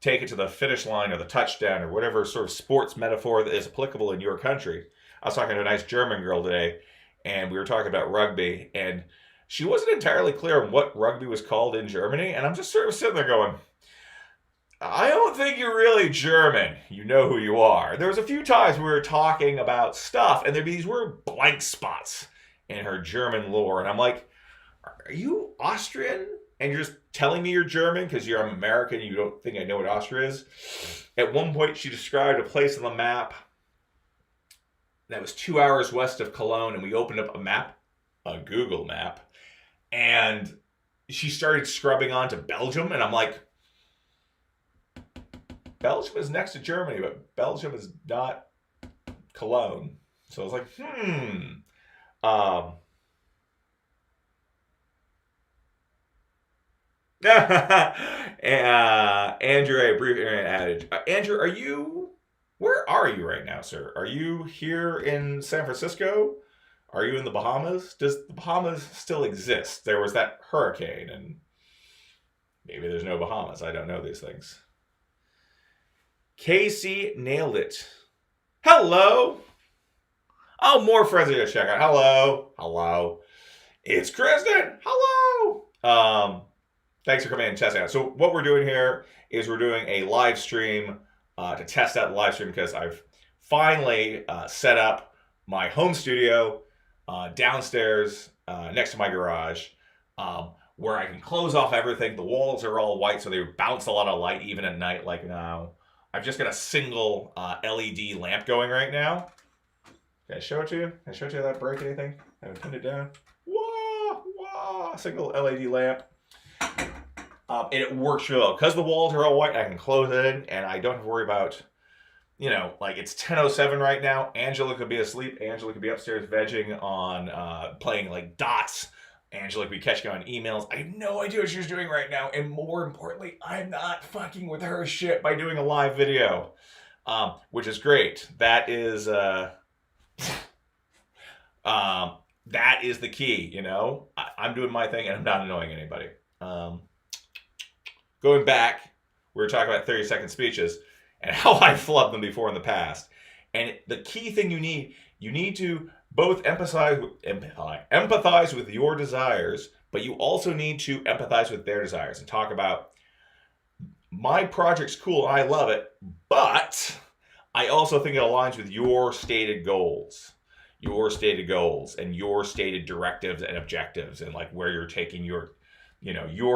take it to the finish line or the touchdown or whatever sort of sports metaphor that is applicable in your country. I was talking to a nice German girl today, and we were talking about rugby, and she wasn't entirely clear on what rugby was called in Germany, and I'm just sort of sitting there going, I don't think you're really German. You know who you are. There was a few times we were talking about stuff, and there'd be these weird blank spots in her German lore, and I'm like, are you Austrian? And you're just telling me you're German because you're American and you don't think I know what Austria is? At one point, she described a place on the map that was 2 hours west of Cologne, and we opened up a Google map, and she started scrubbing onto Belgium, and I'm like, Belgium is next to Germany, but Belgium is not Cologne. So I was like, Andrew, a brief internet adage. Andrew, where are you right now, sir? Are you here in San Francisco? Are you in the Bahamas? Does the Bahamas still exist? There was that hurricane, and maybe there's no Bahamas. I don't know these things. Casey nailed it. Hello. Oh, more friends are gonna check out. Hello. It's Kristen. Hello. Thanks for coming in and testing out. So what we're doing here is we're doing a live stream to test out the live stream because I've finally set up my home studio downstairs next to my garage where I can close off everything. The walls are all white, so they bounce a lot of light even at night like now. I've just got a single LED lamp going right now. Can I show it to you? Can I show it to you without breaking anything? I haven't pinned it down. Whoa, single LED lamp. And it works really well. Because the walls are all white, I can close it in, and I don't have to worry about, like it's 10:07 right now. Angela could be asleep. Angela could be upstairs vegging on playing like dots. Angela could be catching on emails. I have no idea what she's doing right now. And more importantly, I'm not fucking with her shit by doing a live video, which is great. That is that is the key, I'm doing my thing and I'm not annoying anybody. Going back, we were talking about 30-second speeches and how I flubbed them before in the past. And the key thing you need to both empathize with your desires, but you also need to empathize with their desires and talk about, my project's cool, I love it, but I also think it aligns with your stated goals and your stated directives and objectives and like where you're taking your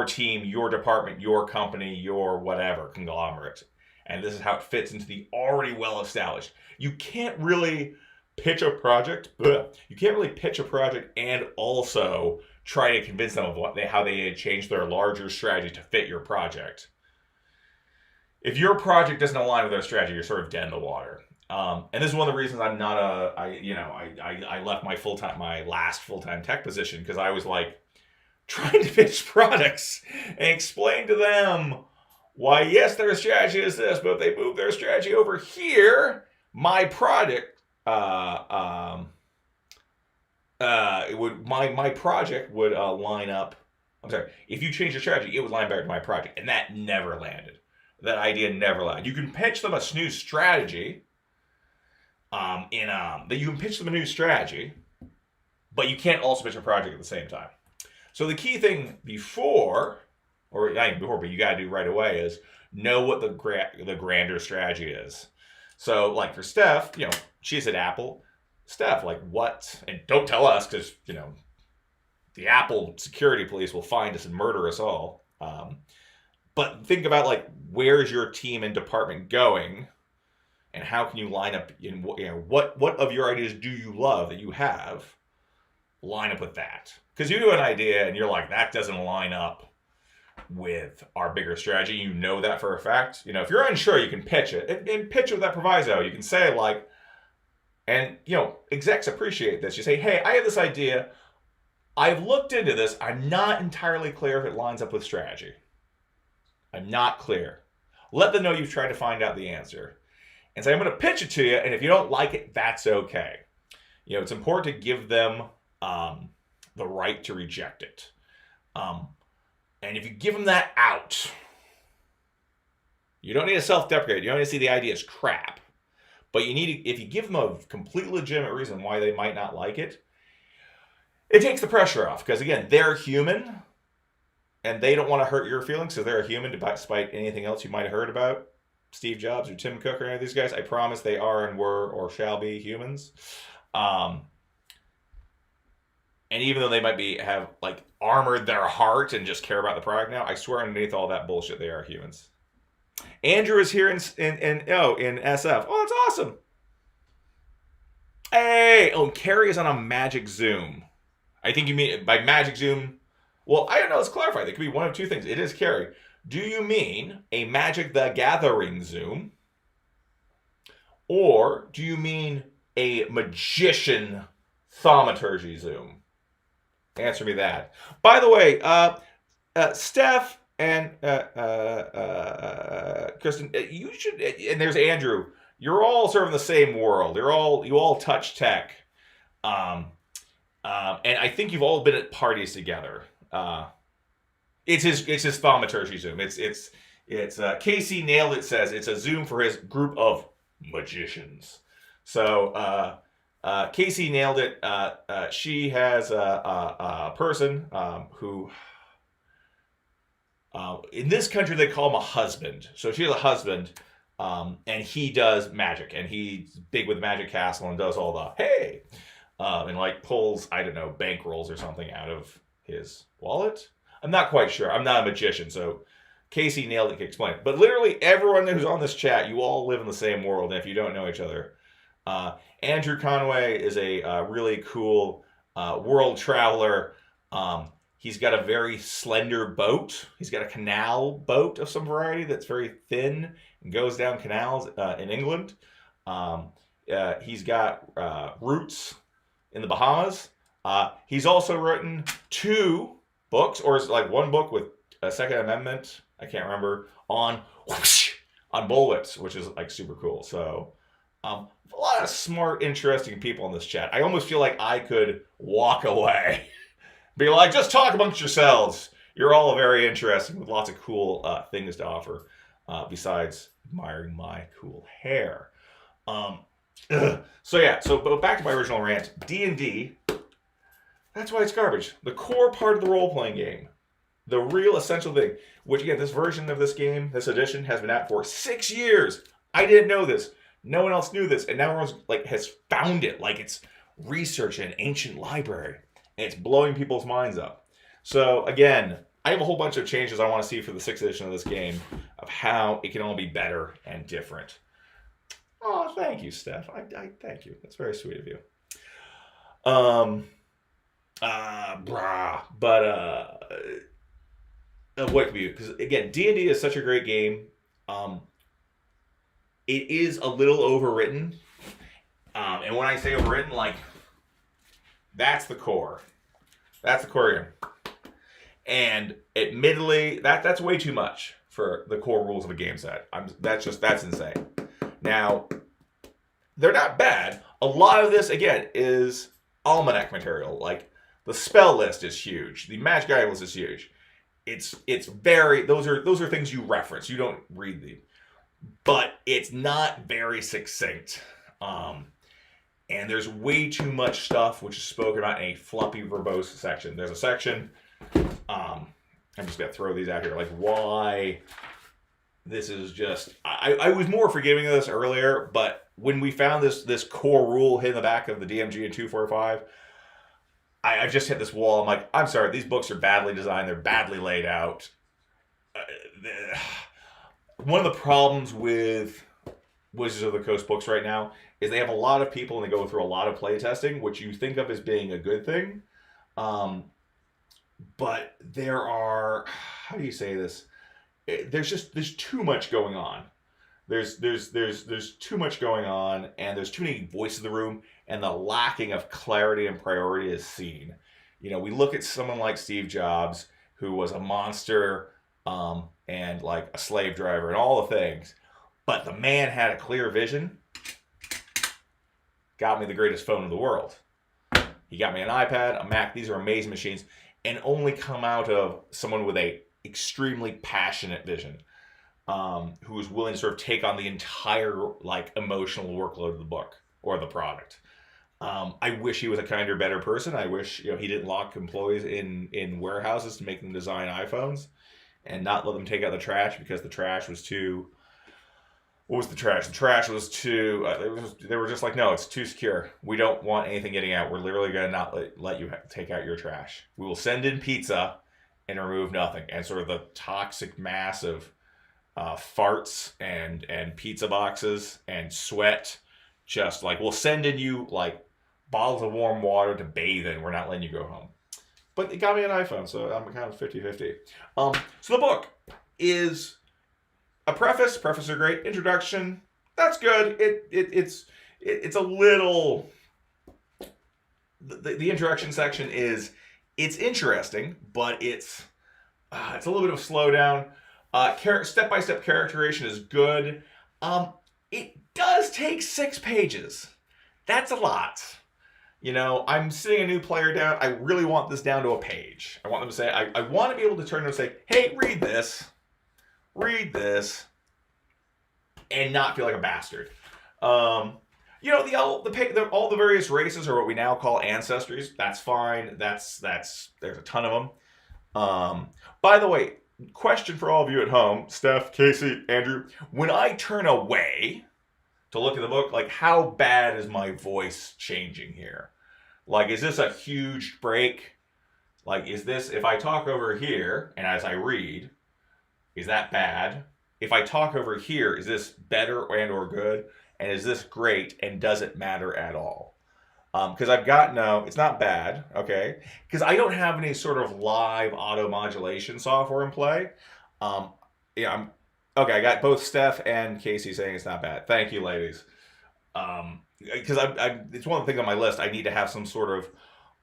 team, your department, your company, your whatever conglomerate. And this is how it fits into the already well-established. You can't really pitch a project. You can't really pitch a project and also try to convince them of how they change their larger strategy to fit your project. If your project doesn't align with their strategy, you're sort of dead in the water. And this is one of the reasons I'm not I left my last full-time tech position because I was like trying to pitch products and explain to them why, yes, their strategy is this, but if they move their strategy over here, my product, my project would line up I'm sorry, if you change your strategy, it would line back to my project. And that never landed. That idea never landed. You can pitch them a new strategy. That you can pitch them a new strategy, but you can't also pitch a project at the same time. So the key thing before, or not even before, but you got to do right away is know what the grander strategy is. So, like for Steph, she's at Apple. Steph, like what? And don't tell us because the Apple security police will find us and murder us all. But think about like where's your team and department going, and how can you line up in what of your ideas do you love that you have? Line up with that, because you do an idea and you're like that doesn't line up with our bigger strategy. You know that for a fact. If you're unsure, you can pitch it and pitch it with that proviso. You can say like, and execs appreciate this. You say, hey, I have this idea. I've looked into this. I'm not entirely clear if it lines up with strategy. I'm not clear. Let them know you've tried to find out the answer. And say, I'm going to pitch it to you, and if you don't like it, that's okay. It's important to give them the right to reject it. And if you give them that out, you don't need to self-deprecate. You don't need to see the idea as crap. But you need to, if you give them a completely legitimate reason why they might not like it, it takes the pressure off. Because again, they're human, and they don't want to hurt your feelings, so they're a human despite anything else you might have heard about Steve Jobs or Tim Cook or any of these guys. I promise they are and were or shall be humans. And even though they might have like armored their heart and just care about the product now, I swear underneath all that bullshit, they are humans. Andrew is here in SF. Oh, that's awesome. Hey, Carrie is on a Magic Zoom. I think you mean by Magic Zoom. Well, I don't know. Let's clarify. There could be one of two things. It is Carrie. Do you mean a Magic the Gathering Zoom? Or do you mean a magician thaumaturgy Zoom? Answer me that. By the way, Steph and Kristen, you should, and there's Andrew. You're all sort of in the same world. You all touch tech, and I think you've all been at parties together. It's his thaumaturgy Zoom. It's Casey nailed it. Says it's a Zoom for his group of magicians. So Casey nailed it. She has a person who, in this country, they call him a husband. So she has a husband, and he does magic, and he's big with Magic Castle and does all the hey, and like pulls, I don't know, bankrolls or something out of his wallet. I'm not quite sure. I'm not a magician, so Casey nailed it. Can explain it. But literally everyone who's on this chat, you all live in the same world, and if you don't know each other. Andrew Conway is a really cool world traveler. He's got a very slender boat. He's got a canal boat of some variety that's very thin and goes down canals in England. He's got roots in the Bahamas. He's also written 2 books, or is like one book with a Second Amendment, I can't remember, on bullwhips, which is like super cool. So a lot of smart, interesting people in this chat. I almost feel like I could walk away. Be like, just talk amongst yourselves. You're all very interesting with lots of cool things to offer, besides admiring my cool hair. So back to my original rant. D&D, that's why it's garbage. The core part of the role-playing game, the real essential thing, which again, this version of this game, this edition, has been out for 6 years. I didn't know this. No one else knew this, and now everyone's like has found it, like it's research in an ancient library, and it's blowing people's minds up. So again, I have a whole bunch of changes I want to see for the 6th edition of this game of how it can all be better and different. Oh, thank you, Steph. I thank you. That's very sweet of you. What view? Because again, D&D is such a great game. It is a little overwritten, and when I say overwritten, like that's the core. That's the core game. And admittedly, that's way too much for the core rules of a game set. That's insane. Now, they're not bad. A lot of this, again, is almanac material. Like, the spell list is huge. The magic item list is huge. it's very those are things you reference. You don't read them, but it's not very succinct. And there's way too much stuff which is spoken about in a fluffy, verbose section. There's a section. I'm just gonna throw these out here, like why this is just. I was more forgiving of this earlier, but when we found this core rule hidden in the back of the DMG and 245, I just hit this wall. I'm like, I'm sorry, these books are badly designed. They're badly laid out. One of the problems with Wizards of the Coast books right now is they have a lot of people and they go through a lot of playtesting, which you think of as being a good thing. But there are, how do you say this? There's too much going on. There's too much going on, and there's too many voices in the room, and the lacking of clarity and priority is seen. You know, we look at someone like Steve Jobs, who was a monster, and like a slave driver and all the things, but the man had a clear vision. Got me the greatest phone in the world. He got me an iPad, a Mac. These are amazing machines, and only come out of someone with a extremely passionate vision, who is willing to sort of take on the entire like emotional workload of the book or the product. I wish he was a kinder, better person. I wish he didn't lock employees in warehouses to make them design iPhones and not let them take out the trash because the trash was too. What was the trash? The trash was too. They were just like, no, it's too secure. We don't want anything getting out. We're literally going to not let you take out your trash. We will send in pizza and remove nothing. And sort of the toxic mass of farts and pizza boxes and sweat, just like, we'll send in you like bottles of warm water to bathe in. We're not letting you go home. But it got me an iPhone, so I'm kind of 50-50. So the book is a preface. Prefaces are great. Introduction, that's good. It's a little. The introduction section it's interesting, but it's a little bit of a slowdown. Step-by-step characterization is good. It does take 6 pages. That's a lot. I'm sitting a new player down. I really want this down to a page. I want them to say, I want to be able to turn and say, hey, read this, and not feel like a bastard. All the various races are what we now call ancestries. That's fine. There's a ton of them. By the way, question for all of you at home, Steph, Casey, Andrew, when I turn away to look at the book, like, how bad is my voice changing here? Like, is this a huge break? Like, is this, if I talk over here and as I read, is that bad? If I talk over here, is this better and or good? And is this great? And does it matter at all? Because it's not bad, okay? Because I don't have any sort of live auto modulation software in play. I got both Steph and Casey saying it's not bad. Thank you, ladies. Because it's one of the things on my list. I need to have some sort of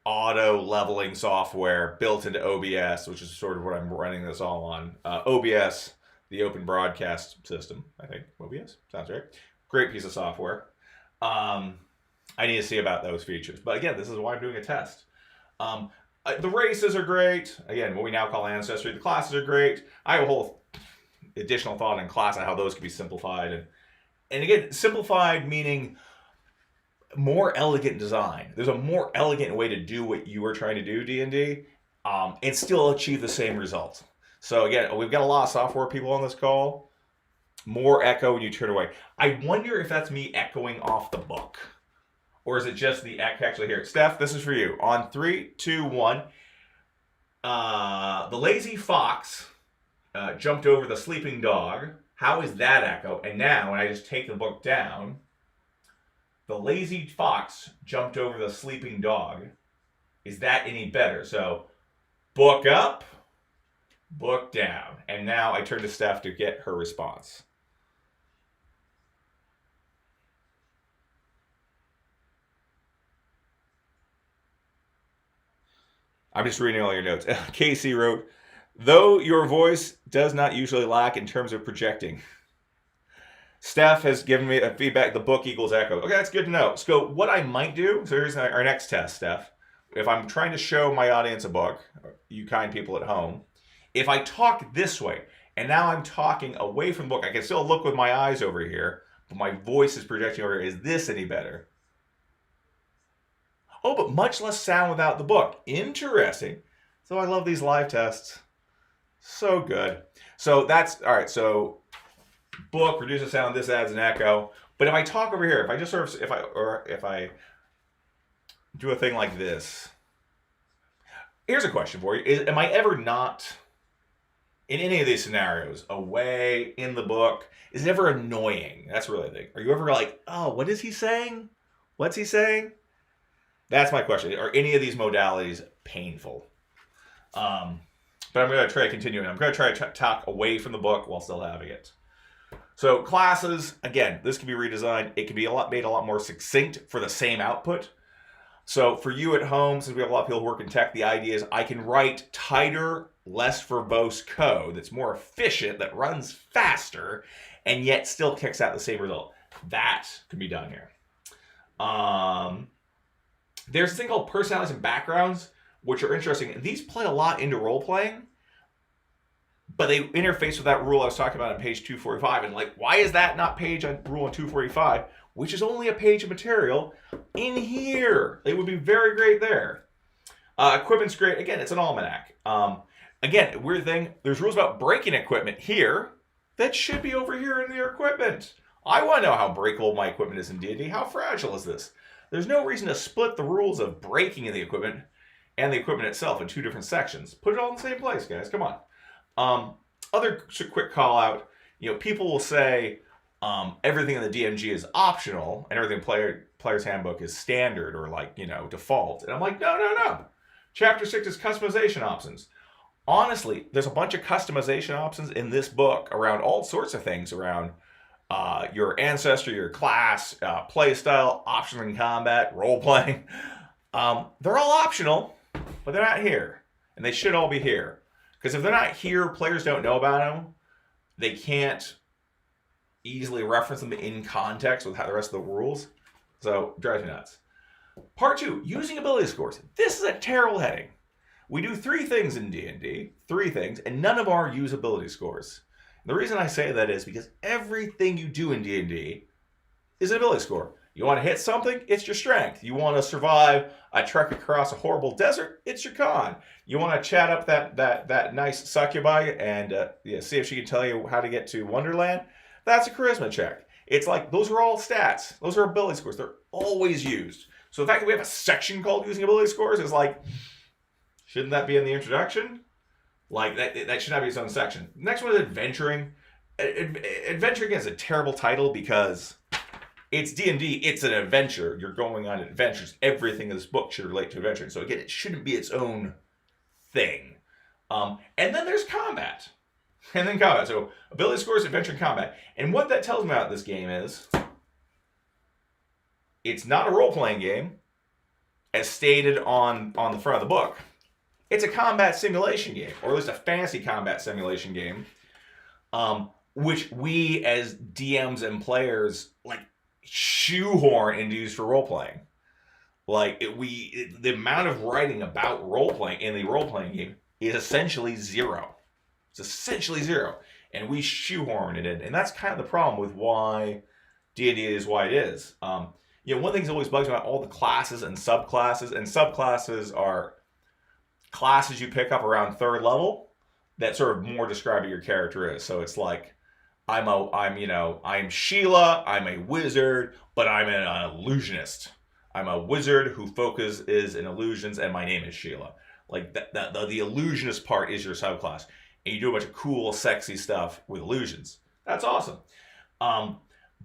auto leveling software built into OBS, which is sort of what I'm running this all on. OBS, the Open Broadcast System, I think. OBS? Sounds right. Great piece of software. I need to see about those features. But again, this is why I'm doing a test. The races are great. Again, what we now call Ancestry. The classes are great. I have a whole additional thought in class on how those can be simplified. And again, simplified meaning more elegant design. There's a more elegant way to do what you were trying to do, D&D, and still achieve the same result. So again, we've got a lot of software people on this call. More echo when you turn away. I wonder if that's me echoing off the book. Or is it just the echo? Actually, here, Steph, this is for you. On 3, 2, 1. The lazy fox jumped over the sleeping dog. How is that echo? And now, when I just take the book down, the lazy fox jumped over the sleeping dog. Is that any better? So, book up, book down. And now I turn to Steph to get her response. I'm just reading all your notes. Casey wrote, though your voice does not usually lack in terms of projecting. Steph has given me a feedback, the book equals echo. Okay, that's good to know. So what I might do, so here's our next test, Steph. If I'm trying to show my audience a book, you kind people at home, If I talk this way, and now I'm talking away from the book, I can still look with my eyes over here, but my voice is projecting over here. Is this any better? Oh, but much less sound without the book. Interesting. So I love these live tests. So good. So that's, all right, so book, reduces sound, this adds an echo. But if I talk over here, if I just sort of, if I do a thing like this. Here's a question for you. Am I ever not, in any of these scenarios, away, in the book, is it ever annoying? That's really the thing. Are you ever like, oh, what is he saying? What's he saying? That's my question. Are any of these modalities painful? But I'm going to try to continue. I'm going to try to talk away from the book while still having it. So classes, again, this can be redesigned. It can be made a lot more succinct for the same output. So for you at home, since we have a lot of people who work in tech, the idea is I can write tighter, less verbose code that's more efficient, that runs faster, and yet still kicks out the same result. That can be done here. There's a thing called personalities and backgrounds, which are interesting. These play a lot into role-playing, but they interface with that rule I was talking about on page 245. And like, why is that not rule on 245, which is only a page of material, in here? It would be very great there. Equipment's great. Again, it's an almanac. Again, weird thing, there's rules about breaking equipment here that should be over here in your equipment. I want to know how breakable my equipment is in D&D. How fragile is this? There's no reason to split the rules of breaking the equipment and the equipment itself in two different sections. Put it all in the same place, guys. Come on. Other quick call out, people will say everything in the DMG is optional and everything in Player's Handbook is standard or default. And I'm like, no. Chapter 6 is customization options. Honestly, there's a bunch of customization options in this book around all sorts of things around your ancestry, your class, play style, options in combat, role-playing. They're all optional, but they're not here. And they should all be here. Because if they're not here, players don't know about them. They can't easily reference them in context with how the rest of the rules. So, it drives me nuts. Part 2, using ability scores. This is a terrible heading. We do 3 things in D&D, 3 things, and none of our use ability scores. The reason I say that is because everything you do in D&D is an ability score. You want to hit something? It's your strength. You want to survive a trek across a horrible desert? It's your con. You want to chat up that nice succubi and see if she can tell you how to get to Wonderland? That's a charisma check. It's like, those are all stats. Those are ability scores. They're always used. So the fact that we have a section called using ability scores is like, shouldn't that be in the introduction? Like, that should not be its own section. Next one is adventuring. Adventuring is a terrible title because it's D&D. It's an adventure. You're going on adventures. Everything in this book should relate to adventuring. So again, it shouldn't be its own thing. And then there's combat. And then combat. So ability scores, adventure, and combat. And what that tells me about this game is it's not a role-playing game, as stated on the front of the book. It's a combat simulation game, or at least a fantasy combat simulation game, which we as DMs and players shoehorn and use for role playing. The amount of writing about role playing in the role playing game is essentially zero. It's essentially zero, and we shoehorn it in, and that's kind of the problem with why D&D is why it is. One thing that always bugs me about all the classes and subclasses are classes you pick up around 3rd level that sort of more describe what your character is. So it's like, I'm Sheila, I'm a wizard, but I'm an illusionist. I'm a wizard who focuses in illusions, and my name is Sheila. Like the illusionist part is your subclass, and you do a bunch of cool, sexy stuff with illusions. That's awesome.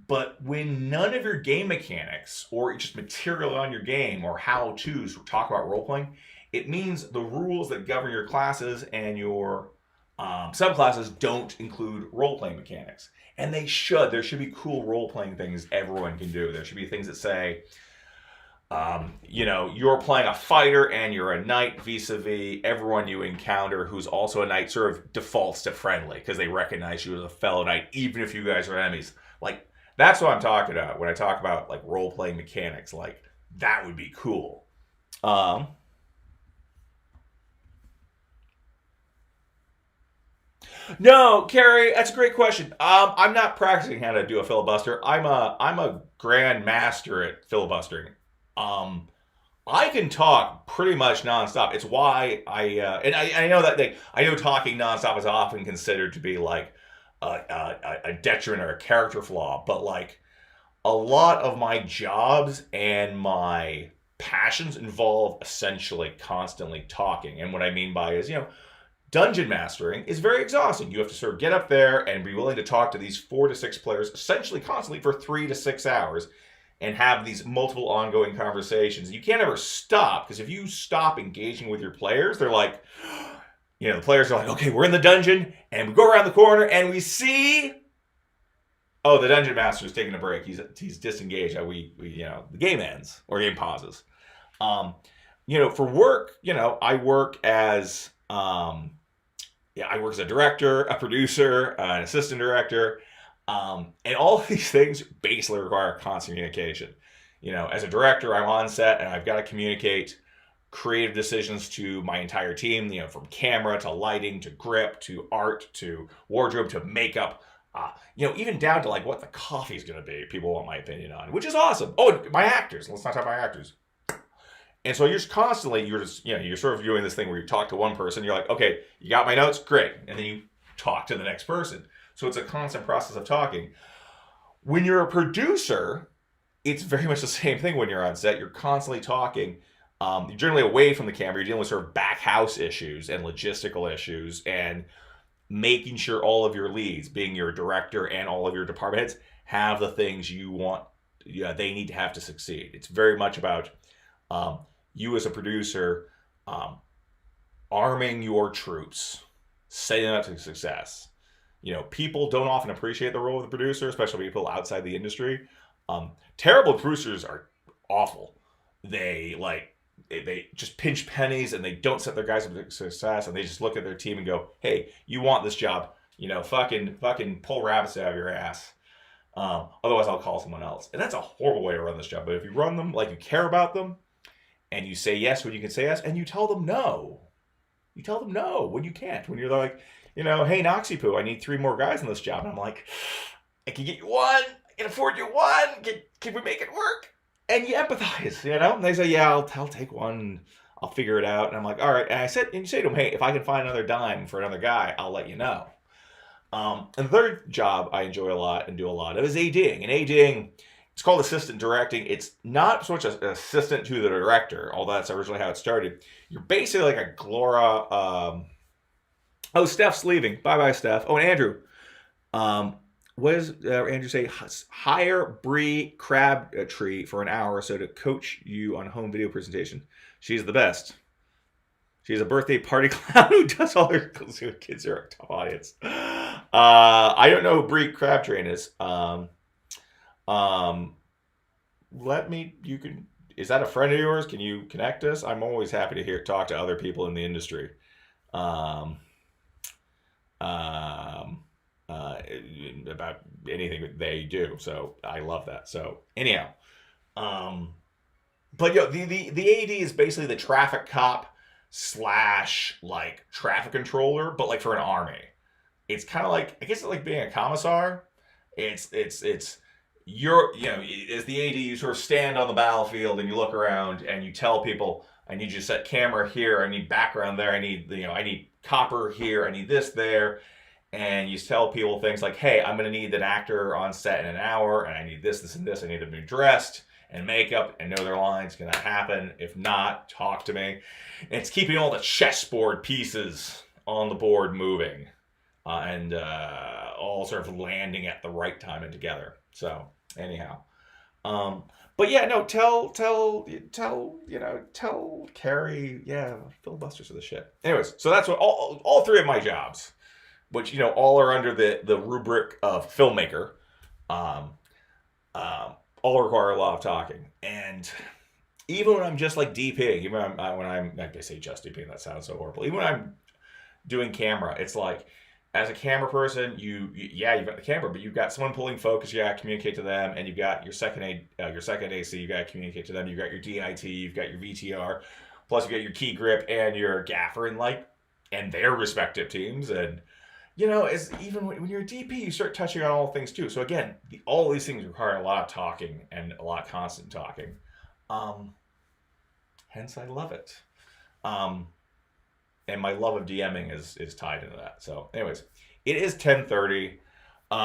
But when none of your game mechanics or just material on your game or how-tos talk about role-playing, it means the rules that govern your classes and your subclasses don't include role-playing mechanics. And they should. There should be cool role-playing things everyone can do. There should be things that say, you're playing a fighter and you're a knight vis-a-vis everyone you encounter who's also a knight sort of defaults to friendly because they recognize you as a fellow knight, even if you guys are enemies. That's what I'm talking about when I talk about role-playing mechanics. That would be cool. No, Carrie, that's a great question. I'm not practicing how to do a filibuster. I'm a grand master at filibustering. Um, I can talk pretty much nonstop. It's why I know that I know talking nonstop is often considered to be like a detriment or a character flaw, but like a lot of my jobs and my passions involve essentially constantly talking. And what I mean by is, dungeon mastering is very exhausting. You have to sort of get up there and be willing to talk to these 4 to 6 players essentially constantly for 3 to 6 hours and have these multiple ongoing conversations. You can't ever stop because if you stop engaging with your players, they're like, the players are like, okay, we're in the dungeon and we go around the corner and we see, oh, the dungeon master is taking a break. He's disengaged. The game ends or game pauses. For work, I work as I work as a director, a producer, an assistant director, and all of these things basically require constant communication. As a director, I'm on set and I've got to communicate creative decisions to my entire team, from camera to lighting to grip to art to wardrobe to makeup, even down to like what the coffee is going to be. People want my opinion on, which is awesome. Oh, my actors. Let's not talk about my actors. And so you're sort of doing this thing where you talk to one person, you're like, okay, you got my notes? Great. And then you talk to the next person. So it's a constant process of talking. When you're a producer, it's very much the same thing when you're on set. You're constantly talking. You're generally away from the camera. You're dealing with sort of back house issues and logistical issues and making sure all of your leads, being your director and all of your department heads, have the things you want, they need to have to succeed. It's very much about you as a producer arming your troops, setting them up to success. People don't often appreciate the role of the producer, especially people outside the industry. Terrible producers are awful. They just pinch pennies and they don't set their guys up to success, and they just look at their team and go, hey, you want this job, fucking pull rabbits out of your ass. Otherwise I'll call someone else. And that's a horrible way to run this job. But if you run them like you care about them, and you say yes when you can say yes, and you tell them no. You tell them no when you can't. When you're like, hey, Noxypoo, I need 3 more guys in this job. And I'm like, I can get you 1. I can afford you 1. Can we make it work? And you empathize, And they say, yeah, I'll take 1. I'll figure it out. And I'm like, all right. And you say to them, hey, if I can find another dime for another guy, I'll let you know. And the third job I enjoy a lot and do a lot of is ADing. And ADing, it's called assistant directing. It's not so much an assistant to the director, although that's originally how it started. You're basically like a Glora. Steph's leaving. Bye-bye, Steph. Oh, and Andrew. What does Andrew say? Hire Bree Crabtree for an hour or so to coach you on home video presentation. She's the best. She's a birthday party clown who does all her kids are a tough audience. I don't know who Bree Crabtree is. Is that a friend of yours? Can you connect us? I'm always happy to talk to other people in the industry. About anything they do. So I love that. So anyhow, but the AD is basically the traffic cop / like traffic controller, but like for an army. It's kind of like, I guess it's like being a commissar. It's you're, as the AD, you sort of stand on the battlefield and you look around and you tell people, I need you to set camera here, I need background there, I need copper here, I need this there. And you tell people things like, hey, I'm going to need an actor on set in an hour, and I need this, and this. I need them to be dressed and makeup and know their lines. Can that happen? If not, talk to me. And it's keeping all the chessboard pieces on the board moving and all sort of landing at the right time and together. So anyhow, but yeah, no, tell Carrie, yeah, filibusters are the shit. Anyways, so that's what all 3 of my jobs, which all are under the rubric of filmmaker, all require a lot of talking. And even when I'm just like DPing, even when I'm like, I say just DPing, that sounds so horrible. Even when I'm doing camera, it's like, as a camera person, you've got the camera, but you've got someone pulling focus, you got to communicate to them, and you've got your second AC, you got to communicate to them, you've got your DIT, you've got your VTR, plus you got your key grip and your gaffer and their respective teams, and you know, is even when you're a DP, you start touching on all things too. So again, all these things require a lot of talking and a lot of constant talking. Hence, I love it. And my love of DMing is tied into that. So, anyways, it is 10:30.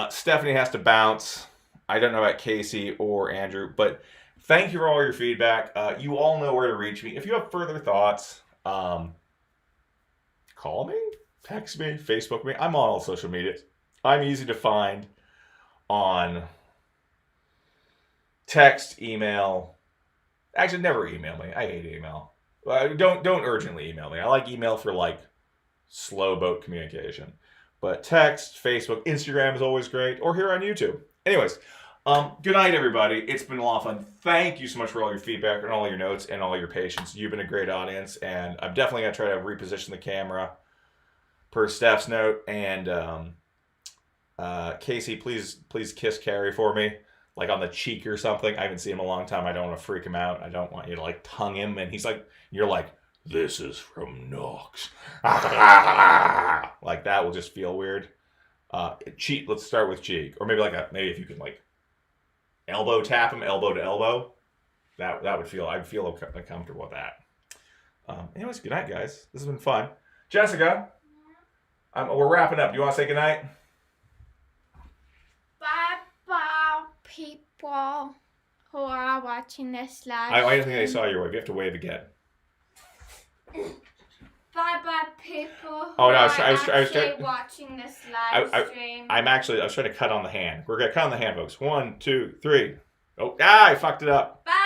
Stephanie has to bounce. I don't know about Casey or Andrew, but thank you for all your feedback. You all know where to reach me. If you have further thoughts, call me, text me, Facebook me. I'm on all social media. I'm easy to find on text, email. Actually, never email me. I hate email. Don't urgently email me. I like email for like slow boat communication. But text, Facebook, Instagram is always great, or here on YouTube. Anyways, good night, everybody. It's been a lot of fun. Thank you so much for all your feedback and all your notes and all your patience. You've been a great audience, and I'm definitely going to try to reposition the camera per Steph's note. And Casey, please kiss Carrie for me, like on the cheek or something. I haven't seen him in a long time. I don't want to freak him out. I don't want you to like tongue him, and he's like, you're like, this is from Nox. Like that will just feel weird. Cheek. Let's start with cheek, or maybe maybe if you can like elbow tap him, elbow to elbow. That would feel. I'd feel comfortable with that. Anyways, good night, guys. This has been fun. Jessica, we're wrapping up. Do you want to say good night? Bye, people who are watching this live. I don't think I saw your wave. You have to wave again. Bye, people. Oh no, I was watching this live stream. I was trying to cut on the hand. We're gonna cut on the hand, folks. 1, 2, 3. Oh, I fucked it up. Bye.